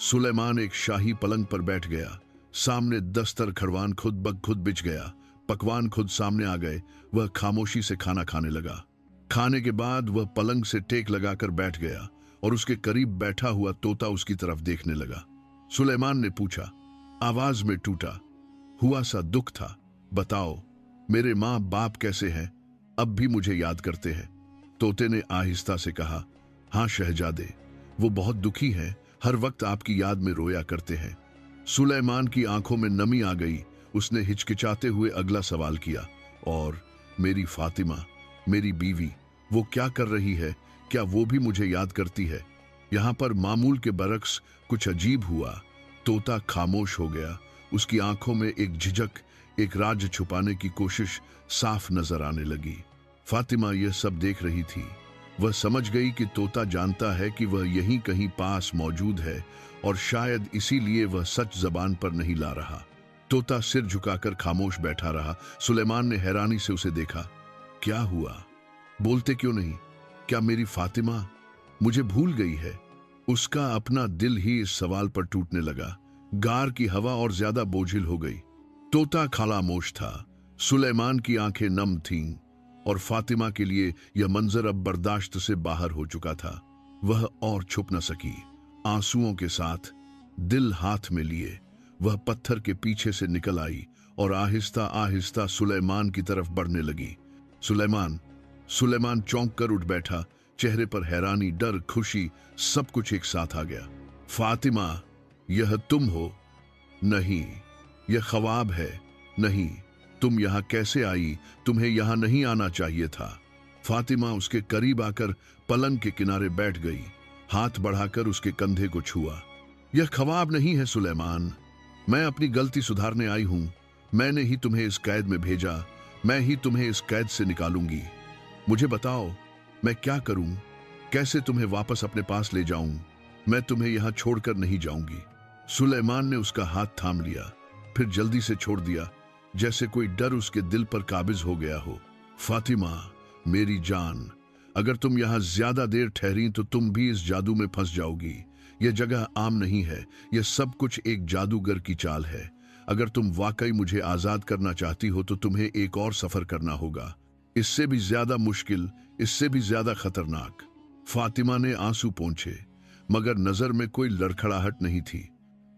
S4: सुलेमान एक शाही पलंग पर बैठ गया। सामने दस्तर खड़वान खुद ब खुद बिछ गया। पकवान खुद सामने आ गए। वह खामोशी से खाना खाने लगा। खाने के बाद वह पलंग से टेक लगाकर बैठ गया और उसके करीब बैठा हुआ तोता उसकी तरफ देखने लगा। सुलेमान ने पूछा, आवाज में टूटा हुआ सा दुख था, बताओ मेरे माँ बाप कैसे हैं? अब भी मुझे याद करते हैं? तोते ने आहिस्ता से कहा, हाँ शहजादे, वो बहुत दुखी हैं, हर वक्त आपकी याद में रोया करते हैं। सुलेमान की आंखों में नमी आ गई। उसने हिचकिचाते हुए अगला सवाल किया, और मेरी फातिमा, मेरी बीवी, वो क्या कर रही है? क्या वो भी मुझे याद करती है? यहां पर मामूल के बरक्स कुछ अजीब हुआ। तोता खामोश हो गया। उसकी आंखों में एक झिझक, एक राज छुपाने की कोशिश साफ नजर आने लगी। फातिमा यह सब देख रही थी। वह समझ गई कि तोता जानता है कि वह यहीं कहीं पास मौजूद है और शायद इसीलिए वह सच जबान पर नहीं ला रहा। तोता सिर झुकाकर खामोश बैठा रहा। सुलेमान ने हैरानी से उसे देखा। क्या हुआ? बोलते क्यों नहीं? क्या मेरी फातिमा मुझे भूल गई है? उसका अपना दिल ही इस सवाल पर टूटने लगा। गार की हवा और ज्यादा बोझिल हो गई। तोता खामोश था। सुलेमान की आंखें नम थीं और फातिमा के लिए यह मंजर अब बर्दाश्त से बाहर हो चुका था। वह और छुप न सकी। आंसुओं के साथ दिल हाथ में लिए वह पत्थर के पीछे से निकल आई और आहिस्ता आहिस्ता सुलेमान की तरफ बढ़ने लगी। सुलेमान सुलेमान चौंक कर उठ बैठा। चेहरे पर हैरानी, डर, खुशी सब कुछ एक साथ आ गया। फातिमा, यह तुम हो? नहीं, यह ख्वाब है। नहीं, तुम यहां कैसे आई? तुम्हें यहां नहीं आना चाहिए था। फातिमा उसके करीब आकर पलंग के किनारे बैठ गई। हाथ बढ़ाकर उसके कंधे को छुआ। यह ख्वाब नहीं है सुलेमान, मैं अपनी गलती सुधारने आई हूं। मैंने ही तुम्हें इस कैद में भेजा। मैं ही तुम्हें इस कैद से निकालूंगी। मुझे बताओ, मैं क्या करूं? कैसे तुम्हें वापस अपने पास ले जाऊं? मैं तुम्हें यहां छोड़कर नहीं जाऊंगी। सुलेमान ने उसका हाथ थाम लिया, फिर जल्दी से छोड़ दिया, जैसे कोई डर उसके दिल पर काबिज हो गया हो। फातिमा, मेरी जान, अगर तुम यहां ज्यादा देर ठहरी तो तुम भी इस जादू में फंस जाओगी। यह जगह आम नहीं है। यह सब कुछ एक जादूगर की चाल है। अगर तुम वाकई मुझे आजाद करना चाहती हो तो तुम्हें एक और सफर करना होगा, इससे भी ज्यादा मुश्किल, इससे भी ज्यादा खतरनाक। फातिमा ने आंसू पोंछे, मगर नजर में कोई लड़खड़ाहट नहीं थी।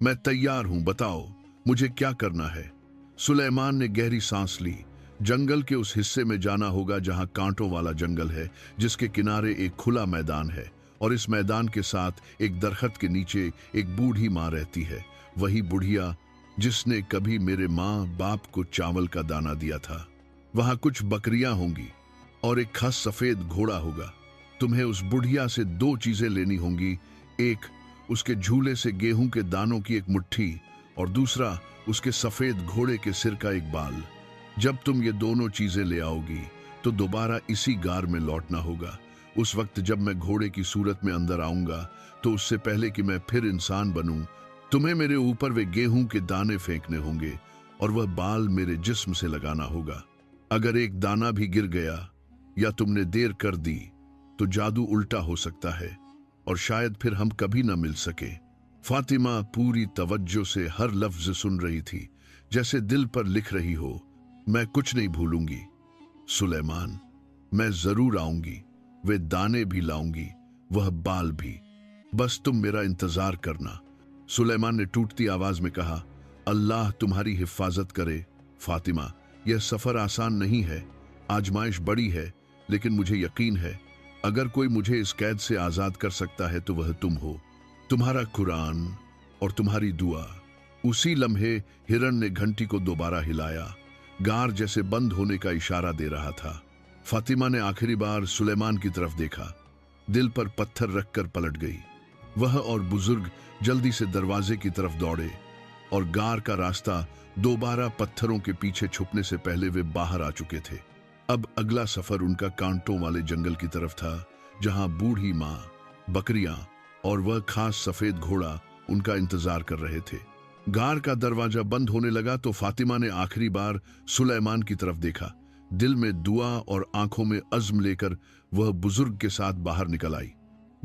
S4: मैं तैयार हूं, बताओ मुझे क्या करना है। सुलेमान ने गहरी सांस ली। जंगल के उस हिस्से में जाना होगा जहां कांटों वाला जंगल है, जिसके किनारे एक खुला मैदान है और इस मैदान के साथ एक दरख्त के नीचे एक बूढ़ी माँ रहती है। वही बुढ़िया जिसने कभी मेरे माँ बाप को चावल का दाना दिया था। वहां कुछ बकरियां होंगी और एक खास सफेद घोड़ा होगा। तुम्हें उस बुढ़िया से दो चीजें लेनी होंगी। एक, उसके झूले से गेहूं के दानों की एक मुट्ठी, और दूसरा उसके सफेद घोड़े के सिर का एक बाल। जब तुम ये दोनों चीजें ले आओगी तो दोबारा इसी गार में लौटना होगा। उस वक्त जब मैं घोड़े की सूरत में अंदर आऊंगा तो उससे पहले कि मैं फिर इंसान बनूं, तुम्हें मेरे ऊपर वे गेहूं के दाने फेंकने होंगे और वह बाल मेरे जिस्म से लगाना होगा। अगर एक दाना भी गिर गया या तुमने देर कर दी तो जादू उल्टा हो सकता है और शायद फिर हम कभी न मिल सके। फातिमा पूरी तवज्जो से हर लफ्ज सुन रही थी, जैसे दिल पर लिख रही हो। मैं कुछ नहीं भूलूंगी सुलेमान, मैं जरूर आऊंगी। वे दाने भी लाऊंगी, वह बाल भी। बस तुम मेरा इंतजार करना। सुलेमान ने टूटती आवाज में कहा, अल्लाह तुम्हारी हिफाजत करे। फातिमा, यह सफर आसान नहीं है, आजमाइश बड़ी है, लेकिन मुझे यकीन है अगर कोई मुझे इस कैद से आजाद कर सकता है तो वह तुम हो। तुम्हारा कुरान और तुम्हारी दुआ। उसी लम्हे हिरण ने घंटी को दोबारा हिलाया। गार जैसे बंद होने का इशारा दे रहा था। फातिमा ने आखिरी बार सुलेमान की तरफ देखा, दिल पर पत्थर रखकर पलट गई। वह और बुजुर्ग जल्दी से दरवाजे की तरफ दौड़े और गार का रास्ता दोबारा पत्थरों के पीछे छुपने से पहले वे बाहर आ चुके थे। अब अगला सफर उनका कांटों वाले जंगल की तरफ था, जहां बूढ़ी माँ, बकरियां और वह खास सफेद घोड़ा उनका इंतजार कर रहे थे। गार का दरवाजा बंद होने लगा तो फातिमा ने आखिरी बार सुलेमान की तरफ देखा। दिल में दुआ और आंखों में अज़्म लेकर वह बुजुर्ग के साथ बाहर निकल आई।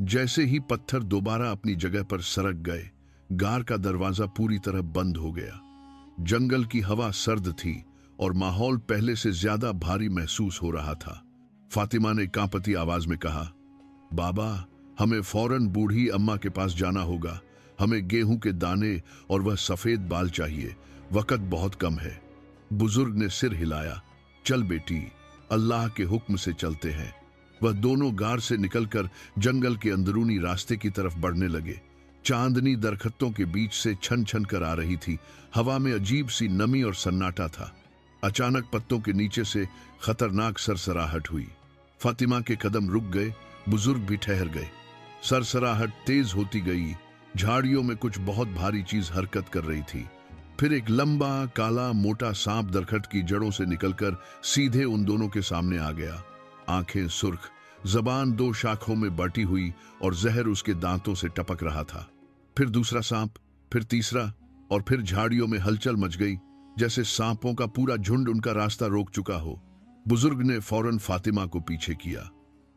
S4: जैसे ही पत्थर दोबारा अपनी जगह पर सरक गए, गार का दरवाजा पूरी तरह बंद हो गया। जंगल की हवा सर्द थी और माहौल पहले से ज्यादा भारी महसूस हो रहा था। फातिमा ने कांपती आवाज में कहा, बाबा, हमें फौरन बूढ़ी अम्मा के पास जाना होगा। हमें गेहूं के दाने और वह सफेद बाल चाहिए। वक्त बहुत कम है। बुजुर्ग ने सिर हिलाया। चल बेटी, अल्लाह के हुक्म से चलते हैं। वह दोनों गार से निकलकर जंगल के अंदरूनी रास्ते की तरफ बढ़ने लगे। चांदनी दरख्तों के बीच से छन छन कर आ रही थी। हवा में अजीब सी नमी और सन्नाटा था। अचानक पत्तों के नीचे से खतरनाक सरसराहट हुई। फातिमा के कदम रुक गए, बुजुर्ग भी ठहर गए। सरसराहट तेज होती गई। झाड़ियों में कुछ बहुत भारी चीज हरकत कर रही थी। फिर एक लंबा काला मोटा सांप दरख्त की जड़ों से निकलकर सीधे उन दोनों के सामने आ गया। आंखें सुर्ख, जबान दो शाखों में बटी हुई और जहर उसके दांतों से टपक रहा था। फिर दूसरा सांप, फिर तीसरा, और फिर झाड़ियों में हलचल मच गई, जैसे सांपों का पूरा झुंड उनका रास्ता रोक चुका हो। बुजुर्ग ने फौरन फातिमा को पीछे किया।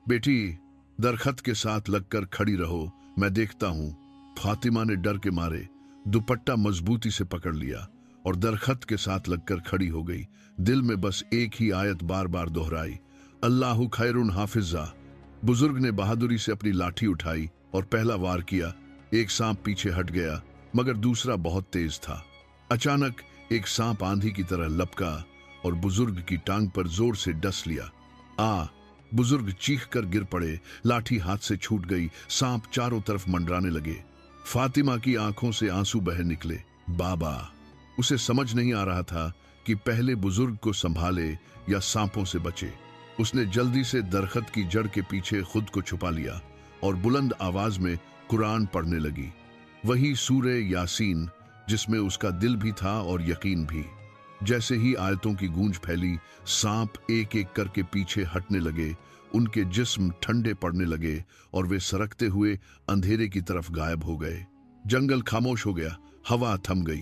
S4: बेटी, दरख्त के साथ लगकर खड़ी रहो, मैं देखता हूं। फातिमा ने डर के मारे दुपट्टा मजबूती से पकड़ लिया और दरख्त के साथ लगकर खड़ी हो गई। दिल में बस एक ही आयत बार बार दोहराई, अल्लाहु खैरुन हाफिजा। बुजुर्ग ने बहादुरी से अपनी लाठी उठाई और पहला वार किया। एक सांप पीछे हट गया, मगर दूसरा बहुत तेज था। अचानक एक सांप आंधी की तरह लपका और बुजुर्ग की टांग पर जोर से डस लिया। बुजुर्ग चीख कर गिर पड़े। लाठी हाथ से छूट गई। सांप चारों तरफ मंडराने लगे। फातिमा की आंखों से आंसू बह निकले। बाबा, उसे समझ नहीं आ रहा था कि पहले बुजुर्ग को संभाले या सांपों से बचे। उसने जल्दी से दरख्त की जड़ के पीछे खुद को छुपा लिया और बुलंद आवाज में कुरान पढ़ने लगी। वही सूरे यासीन जिसमें उसका दिल भी था और यकीन भी। जैसे ही आयतों की गूंज फैली, सांप एक एक करके पीछे हटने लगे। उनके जिस्म ठंडे पड़ने लगे और वे सरकते हुए अंधेरे की तरफ गायब हो गए। जंगल खामोश हो गया। हवा थम गई।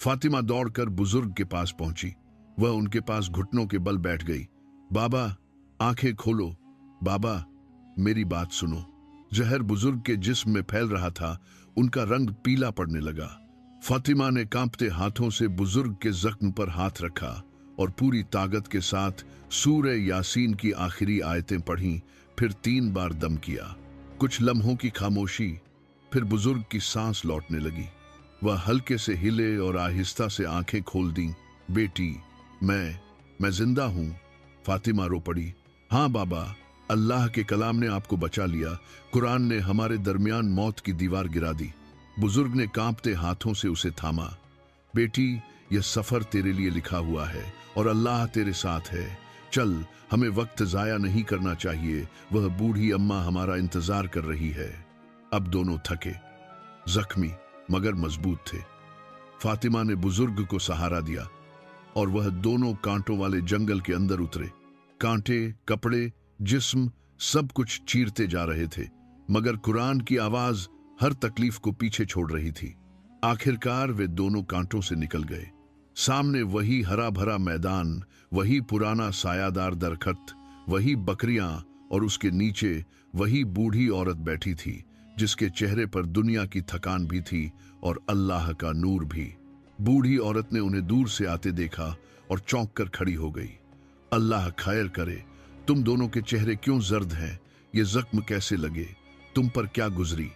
S4: फातिमा दौड़कर बुजुर्ग के पास पहुंची। वह उनके पास घुटनों के बल बैठ गई। बाबा, आंखें खोलो। बाबा, मेरी बात सुनो। जहर बुजुर्ग के जिस्म में फैल रहा था। उनका रंग पीला पड़ने लगा। फातिमा ने कांपते हाथों से बुजुर्ग के जख्म पर हाथ रखा और पूरी ताकत के साथ सूरे यासीन की आखिरी आयतें पढ़ी। फिर 3 बार दम किया। कुछ लम्हों की खामोशी, फिर बुजुर्ग की सांस लौटने लगी। वह हल्के से हिले और आहिस्ता से आंखें खोल दी। बेटी, मैं जिंदा हूं। फातिमा रो पड़ी। हाँ बाबा, अल्लाह के कलाम ने आपको बचा लिया। कुरान ने हमारे दरमियान मौत की दीवार गिरा दी। बुजुर्ग ने कांपते हाथों से उसे थामा। बेटी, यह सफर तेरे लिए लिखा हुआ है और अल्लाह तेरे साथ है। चल, हमें वक्त जाया नहीं करना चाहिए। वह बूढ़ी अम्मा हमारा इंतजार कर रही है। अब दोनों थके, जख्मी मगर मजबूत थे। फातिमा ने बुजुर्ग को सहारा दिया और वह दोनों कांटों वाले जंगल के अंदर उतरे। कांटे, कपड़े, जिस्म सब कुछ चीरते जा रहे थे, मगर कुरान की आवाज हर तकलीफ को पीछे छोड़ रही थी। आखिरकार वे दोनों कांटों से निकल गए। सामने वही हरा भरा मैदान, वही पुराना सायादार दरख्त, वही बकरियां और उसके नीचे वही बूढ़ी औरत बैठी थी जिसके चेहरे पर दुनिया की थकान भी थी और अल्लाह का नूर भी। बूढ़ी औरत ने उन्हें दूर से आते देखा और चौंक कर खड़ी हो गई। अल्लाह खैर करे, तुम दोनों के चेहरे क्यों जर्द हैं? ये जख्म कैसे लगे? तुम पर क्या गुजरी?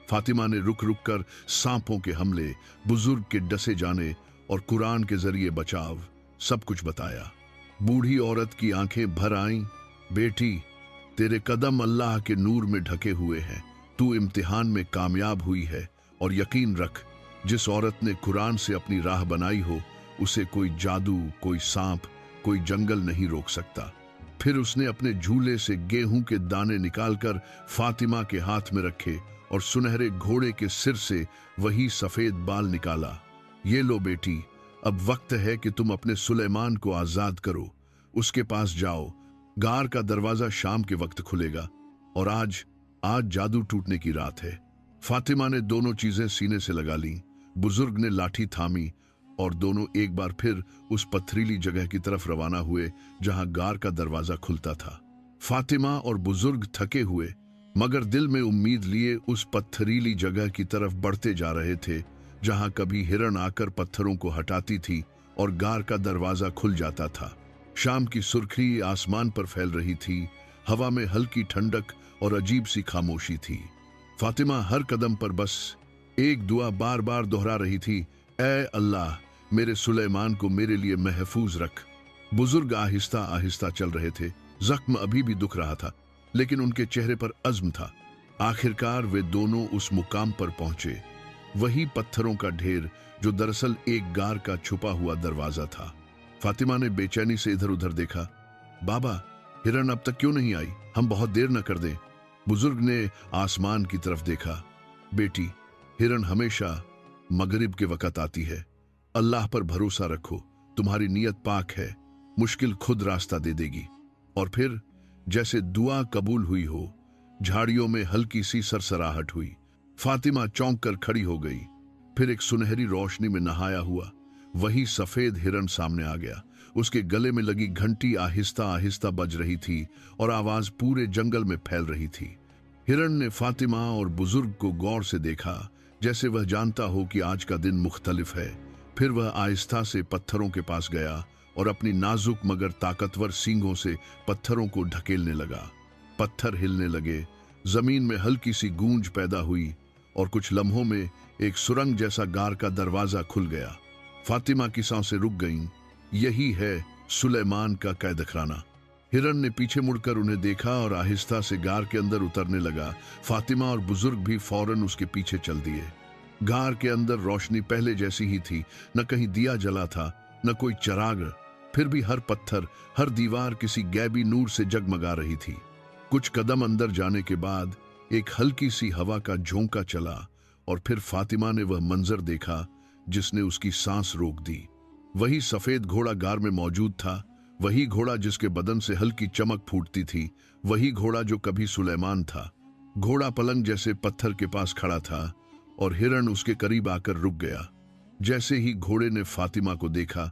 S4: फातिमा ने रुक रुक कर सांपों के हमले, बुजुर्ग के डसे जाने और कुरान के जरिए बचाव सब कुछ बताया। बूढ़ी औरत की आंखें भर आईं। बेटी, तेरे कदम अल्लाह के नूर में ढके हुए हैं। तू इम्तिहान में कामयाब हुई है और यकीन रख, जिस औरत ने कुरान से अपनी राह बनाई हो, उसे कोई जादू, कोई सांप, कोई जंगल नहीं रोक सकता। फिर उसने अपने झूले से गेहूं के दाने निकालकर फातिमा के हाथ में रखे और सुनहरे घोड़े के सिर से वही सफेद बाल निकाला। ये लो बेटी, अब वक्त है कि तुम अपने सुलेमान को आजाद करो। उसके पास जाओ। गार का दरवाजा शाम के वक्त खुलेगा और आज जादू टूटने की रात है। फातिमा ने दोनों चीजें सीने से लगा लीं। बुजुर्ग ने लाठी थामी और दोनों एक बार फिर उस पथरीली जगह की तरफ रवाना हुए जहां गार का दरवाजा खुलता था। फातिमा और बुजुर्ग थके हुए मगर दिल में उम्मीद लिए उस पत्थरीली जगह की तरफ बढ़ते जा रहे थे जहां कभी हिरण आकर पत्थरों को हटाती थी और गार का दरवाजा खुल जाता था। शाम की सुर्खी आसमान पर फैल रही थी, हवा में हल्की ठंडक और अजीब सी खामोशी थी। फातिमा हर कदम पर बस एक दुआ बार बार दोहरा रही थी, ऐ अल्लाह, मेरे सुलेमान को मेरे लिए महफूज रख। बुजुर्ग आहिस्ता आहिस्ता चल रहे थे, जख्म अभी भी दुख रहा था लेकिन उनके चेहरे पर अज़्म था। आखिरकार वे दोनों उस मुकाम पर पहुंचे, वही पत्थरों का ढेर जो दरअसल एक गार का छुपा हुआ दरवाजा था। फातिमा ने बेचैनी से इधर उधर देखा। बाबा, हिरण अब तक क्यों नहीं आई? हम बहुत देर न कर दें। बुजुर्ग ने आसमान की तरफ देखा। बेटी, हिरण हमेशा मगरिब के वक्त आती है। अल्लाह पर भरोसा रखो, तुम्हारी नीयत पाक है, मुश्किल खुद रास्ता दे देगी। और फिर जैसे दुआ कबूल हुई हो, झाड़ियों में हल्की सी सरसराहट हुई। फातिमा चौंक कर खड़ी हो गई। फिर एक सुनहरी रोशनी में नहाया हुआ वही सफेद हिरण सामने आ गया। उसके गले में लगी घंटी आहिस्ता आहिस्ता बज रही थी और आवाज पूरे जंगल में फैल रही थी। हिरण ने फातिमा और बुजुर्ग को गौर से देखा, जैसे वह जानता हो कि आज का दिन मुख्तलिफ है। फिर वह आहिस्ता से पत्थरों के पास गया और अपनी नाजुक मगर ताकतवर सींगों से पत्थरों को ढकेलने लगा। पत्थर हिलने लगे, जमीन में हल्की सी गूंज पैदा हुई और कुछ लम्हों में एक सुरंग जैसा गार का दरवाजा खुल गया। फातिमा की सांसें रुक गईं। यही है सुलेमान का कैदखाना। हिरण ने पीछे मुड़कर उन्हें देखा और आहिस्ता से गार के अंदर उतरने लगा। फातिमा और बुजुर्ग भी फौरन उसके पीछे चल दिए। गार के अंदर रोशनी पहले जैसी ही थी, न कहीं दिया जला था न कोई चराग। फिर भी हर पत्थर, हर दीवार किसी गैबी नूर से जगमगा रही थी। कुछ कदम अंदर जाने के बाद एक हल्की सी हवा का झोंका चला और फिर फातिमा ने वह मंजर देखा जिसने उसकी सांस रोक दी। वही सफेद घोड़ा गार में मौजूद था, वही घोड़ा जिसके बदन से हल्की चमक फूटती थी, वही घोड़ा जो कभी सुलेमान था। घोड़ा पलंग जैसे पत्थर के पास खड़ा था और हिरण उसके करीब आकर रुक गया। जैसे ही घोड़े ने फातिमा को देखा,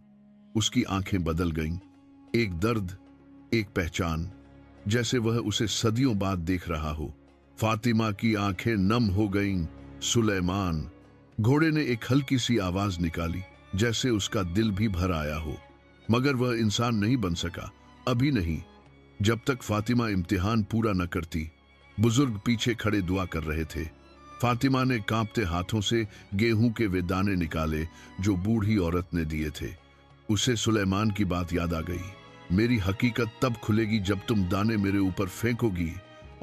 S4: उसकी आंखें बदल गईं। एक दर्द, एक पहचान, जैसे वह उसे सदियों बाद देख रहा हो। फातिमा की आंखें नम हो गईं। सुलेमान। घोड़े ने एक हल्की सी आवाज निकाली, जैसे उसका दिल भी भर आया हो, मगर वह इंसान नहीं बन सका, अभी नहीं, जब तक फातिमा इम्तिहान पूरा न करती। बुजुर्ग पीछे खड़े दुआ कर रहे थे। फातिमा ने कांपते हाथों से गेहूं के वे दाने निकाले जो बूढ़ी औरत ने दिए थे। उसे सुलेमान की बात याद आ गई। मेरी हकीकत तब खुलेगी जब तुम दाने मेरे ऊपर फेंकोगी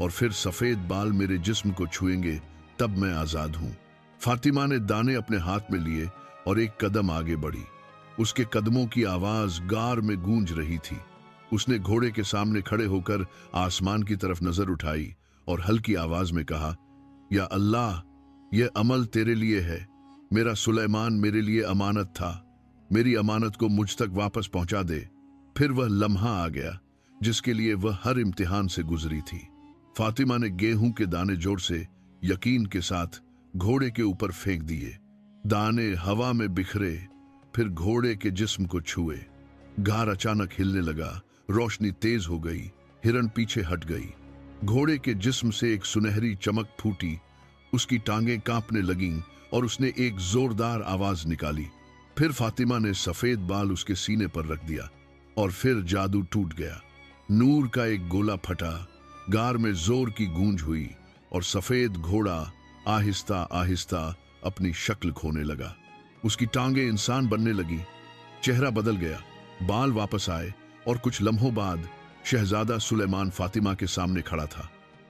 S4: और फिर सफेद बाल मेरे जिस्म को छुएंगे, तब मैं आजाद हूं। फातिमा ने दाने अपने हाथ में लिए और एक कदम आगे बढ़ी। उसके कदमों की आवाज गार में गूंज रही थी। उसने घोड़े के सामने खड़े होकर आसमान की तरफ नजर उठाई और हल्की आवाज में कहा, या अल्लाह, यह अमल तेरे लिए है। मेरा सुलेमान मेरे लिए अमानत था, मेरी अमानत को मुझ तक वापस पहुंचा दे। फिर वह लम्हा आ गया जिसके लिए वह हर इम्तिहान से गुजरी थी। फातिमा ने गेहूं के दाने जोर से, यकीन के साथ घोड़े के ऊपर फेंक दिए। दाने हवा में बिखरे, फिर घोड़े के जिस्म को छुए। गार अचानक हिलने लगा, रोशनी तेज हो गई, हिरण पीछे हट गई। घोड़े के जिस्म से एक सुनहरी चमक फूटी, उसकी टांगें कांपने लगीं और उसने एक जोरदार आवाज निकाली। फिर फातिमा ने सफेद बाल उसके सीने पर रख दिया और फिर जादू टूट गया। नूर का एक गोला फटा, गार में जोर की गूंज हुई और सफेद घोड़ा आहिस्ता आहिस्ता अपनी शक्ल खोने लगा। उसकी टांगें इंसान बनने लगी, चेहरा बदल गया, बाल वापस आए और कुछ लम्हों बाद शहजादा सुलेमान फातिमा के सामने खड़ा था।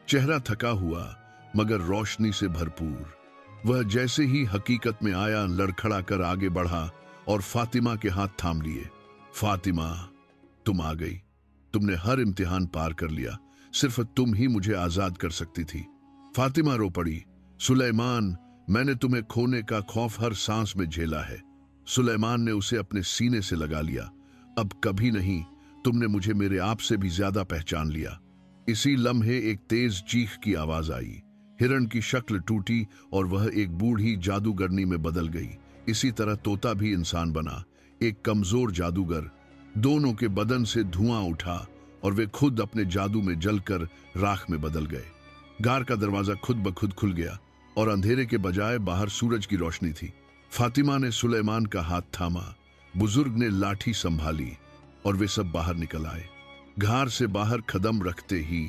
S4: चेहरा थका हुआ मगर रोशनी से भरपूर। वह जैसे ही हकीकत में आया, लड़खड़ा कर आगे बढ़ा और फातिमा के हाथ थाम लिए। फातिमा, तुम आ गई। तुमने हर इम्तिहान पार कर लिया, सिर्फ तुम ही मुझे आजाद कर सकती थी। फातिमा रो पड़ी, सुलेमान, मैंने तुम्हें खोने का खौफ हर सांस में झेला है। सुलेमान ने उसे अपने सीने से लगा लिया। अब कभी नहीं, तुमने मुझे मेरे आप से भी ज्यादा पहचान लिया। इसी लम्हे एक तेज चीख की आवाज आई, हिरण की शक्ल टूटी और वह एक बूढ़ी जादूगरनी में बदल गई। इसी तरह तोता भी इंसान बना, एक कमजोर जादूगर। दोनों के बदन से धुआं उठा और वे खुद अपने जादू में जलकर राख में बदल गए। गार का दरवाजा खुद ब खुद खुल गया और अंधेरे के बजाय बाहर सूरज की रोशनी थी। फातिमा ने सुलेमान का हाथ थामा, बुजुर्ग ने लाठी संभाली और वे सब बाहर निकल आए। घार से बाहर कदम रखते ही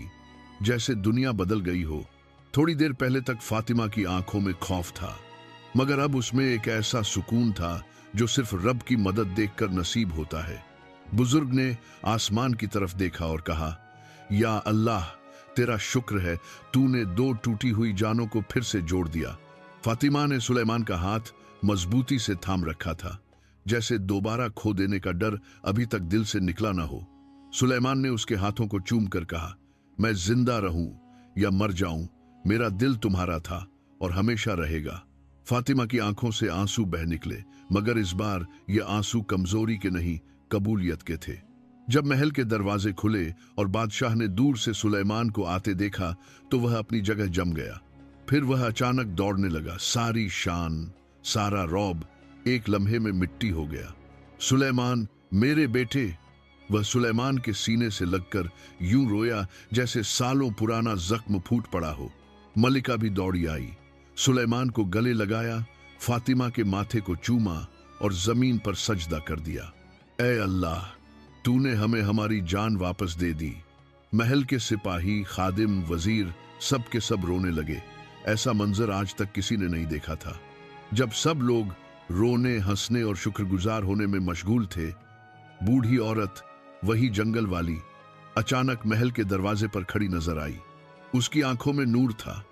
S4: जैसे दुनिया बदल गई हो। थोड़ी देर पहले तक फातिमा की आंखों में खौफ था, मगर अब उसमें एक ऐसा सुकून था जो सिर्फ रब की मदद देखकर नसीब होता है। बुजुर्ग ने आसमान की तरफ देखा और कहा, या अल्लाह, तेरा शुक्र है, तूने 2 टूटी हुई जानों को फिर से जोड़ दिया। फातिमा ने सुलेमान का हाथ मजबूती से थाम रखा था, जैसे दोबारा खो देने का डर अभी तक दिल से निकला ना हो। सुलेमान ने उसके हाथों को चूम कर कहा, मैं जिंदा रहूं या मर जाऊं, मेरा दिल तुम्हारा था और हमेशा रहेगा। फातिमा की आंखों से आंसू बह निकले, मगर इस बार ये आंसू कमजोरी के नहीं, कबूलियत के थे। जब महल के दरवाजे खुले और बादशाह ने दूर से सुलेमान को आते देखा तो वह अपनी जगह जम गया। फिर वह अचानक दौड़ने लगा। सारी शान, सारा रौब एक लम्हे में मिट्टी हो गया। सुलेमान, मेरे बेटे! वह सुलेमान के सीने से लगकर यूं रोया जैसे सालों पुराना जख्म फूट पड़ा हो। मलिका भी दौड़ी आई, सुलेमान को गले लगाया, फातिमा के माथे को चूमा और जमीन पर सजदा कर दिया। ऐ अल्लाह, तूने हमें हमारी जान वापस दे दी। महल के सिपाही, खादिम, वजीर सब के सब रोने लगे। ऐसा मंजर आज तक किसी ने नहीं देखा था। जब सब लोग रोने, हंसने और शुक्रगुजार होने में मशगूल थे, बूढ़ी औरत, वही जंगल वाली, अचानक महल के दरवाजे पर खड़ी नजर आई। उसकी आंखों में नूर था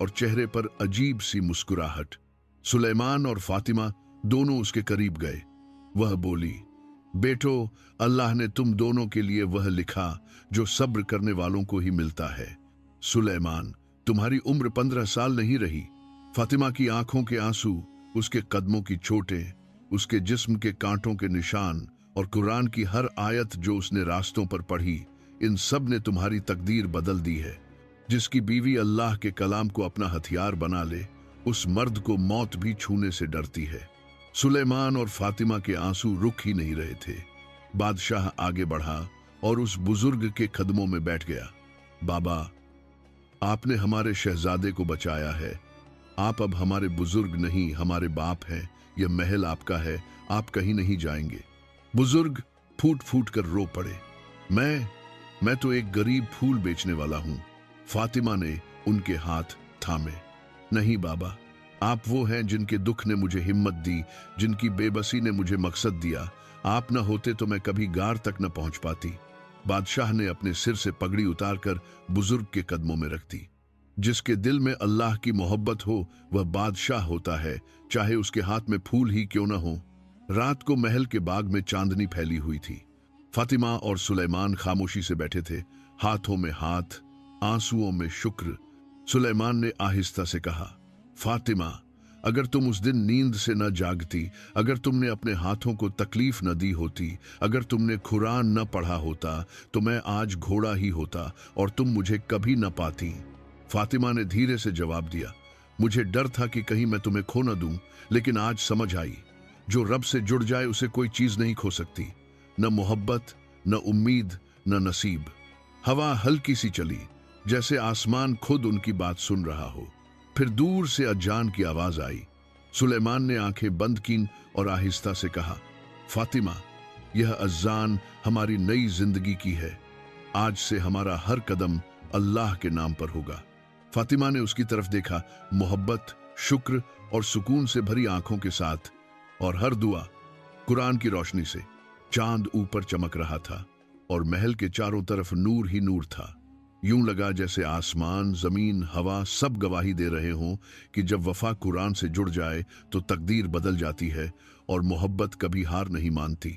S4: और चेहरे पर अजीब सी मुस्कुराहट। सुलेमान और फातिमा दोनों उसके करीब गए। वह बोली, बेटो, अल्लाह ने तुम दोनों के लिए वह लिखा जो सब्र करने वालों को ही मिलता है। सुलेमान, तुम्हारी उम्र 15 साल नहीं रही। फातिमा की आंखों के आंसू, उसके कदमों की चोटें, उसके जिस्म के कांटों के निशान और कुरान की हर आयत जो उसने रास्तों पर पढ़ी, इन सब ने तुम्हारी तकदीर बदल दी है। जिसकी बीवी अल्लाह के कलाम को अपना हथियार बना ले, उस मर्द को मौत भी छूने से डरती है। सुलेमान और फातिमा के आंसू रुक ही नहीं रहे थे। बादशाह आगे बढ़ा और उस बुजुर्ग के कदमों में बैठ गया। बाबा, आपने हमारे शहजादे को बचाया है। आप अब हमारे बुजुर्ग नहीं, हमारे बाप हैं। यह महल आपका है, आप कहीं नहीं जाएंगे। बुजुर्ग फूट फूट कर रो पड़े। मैं तो एक गरीब फूल बेचने वाला हूं। फातिमा ने उनके हाथ थामे। नहीं बाबा, आप वो हैं जिनके दुख ने मुझे हिम्मत दी, जिनकी बेबसी ने मुझे मकसद दिया। आप न होते तो मैं कभी गार तक न पहुंच पाती। बादशाह ने अपने सिर से पगड़ी उतारकर बुजुर्ग के कदमों में रख दी। जिसके दिल में अल्लाह की मोहब्बत हो वह बादशाह होता है, चाहे उसके हाथ में फूल ही क्यों न हो। रात को महल के बाग में चांदनी फैली हुई थी। फातिमा और सुलेमान खामोशी से बैठे थे, हाथों में हाथ, आंसुओं में शुक्र। सुलेमान ने आहिस्ता से कहा, फातिमा, अगर तुम उस दिन नींद से न जागती, अगर तुमने अपने हाथों को तकलीफ न दी होती, अगर तुमने कुरान न पढ़ा होता, तो मैं आज घोड़ा ही होता और तुम मुझे कभी न पाती। फातिमा ने धीरे से जवाब दिया, मुझे डर था कि कहीं मैं तुम्हें खो न दूं, लेकिन आज समझ आई, जो रब से जुड़ जाए उसे कोई चीज नहीं खो सकती, न मोहब्बत, न उम्मीद, न नसीब। हवा हल्की सी चली, जैसे आसमान खुद उनकी बात सुन रहा हो। फिर दूर से अजान की आवाज आई। सुलेमान ने आंखें बंद की और आहिस्ता से कहा, फातिमा, यह अजान हमारी नई जिंदगी की है। आज से हमारा हर कदम अल्लाह के नाम पर होगा। फातिमा ने उसकी तरफ देखा, मोहब्बत, शुक्र और सुकून से भरी आंखों के साथ, और हर दुआ कुरान की रोशनी से। चांद ऊपर चमक रहा था और महल के चारों तरफ नूर ही नूर था। यूं लगा जैसे आसमान, जमीन, हवा सब गवाही दे रहे हों कि जब वफा कुरान से जुड़ जाए तो तकदीर बदल जाती है और मोहब्बत कभी हार नहीं मानती।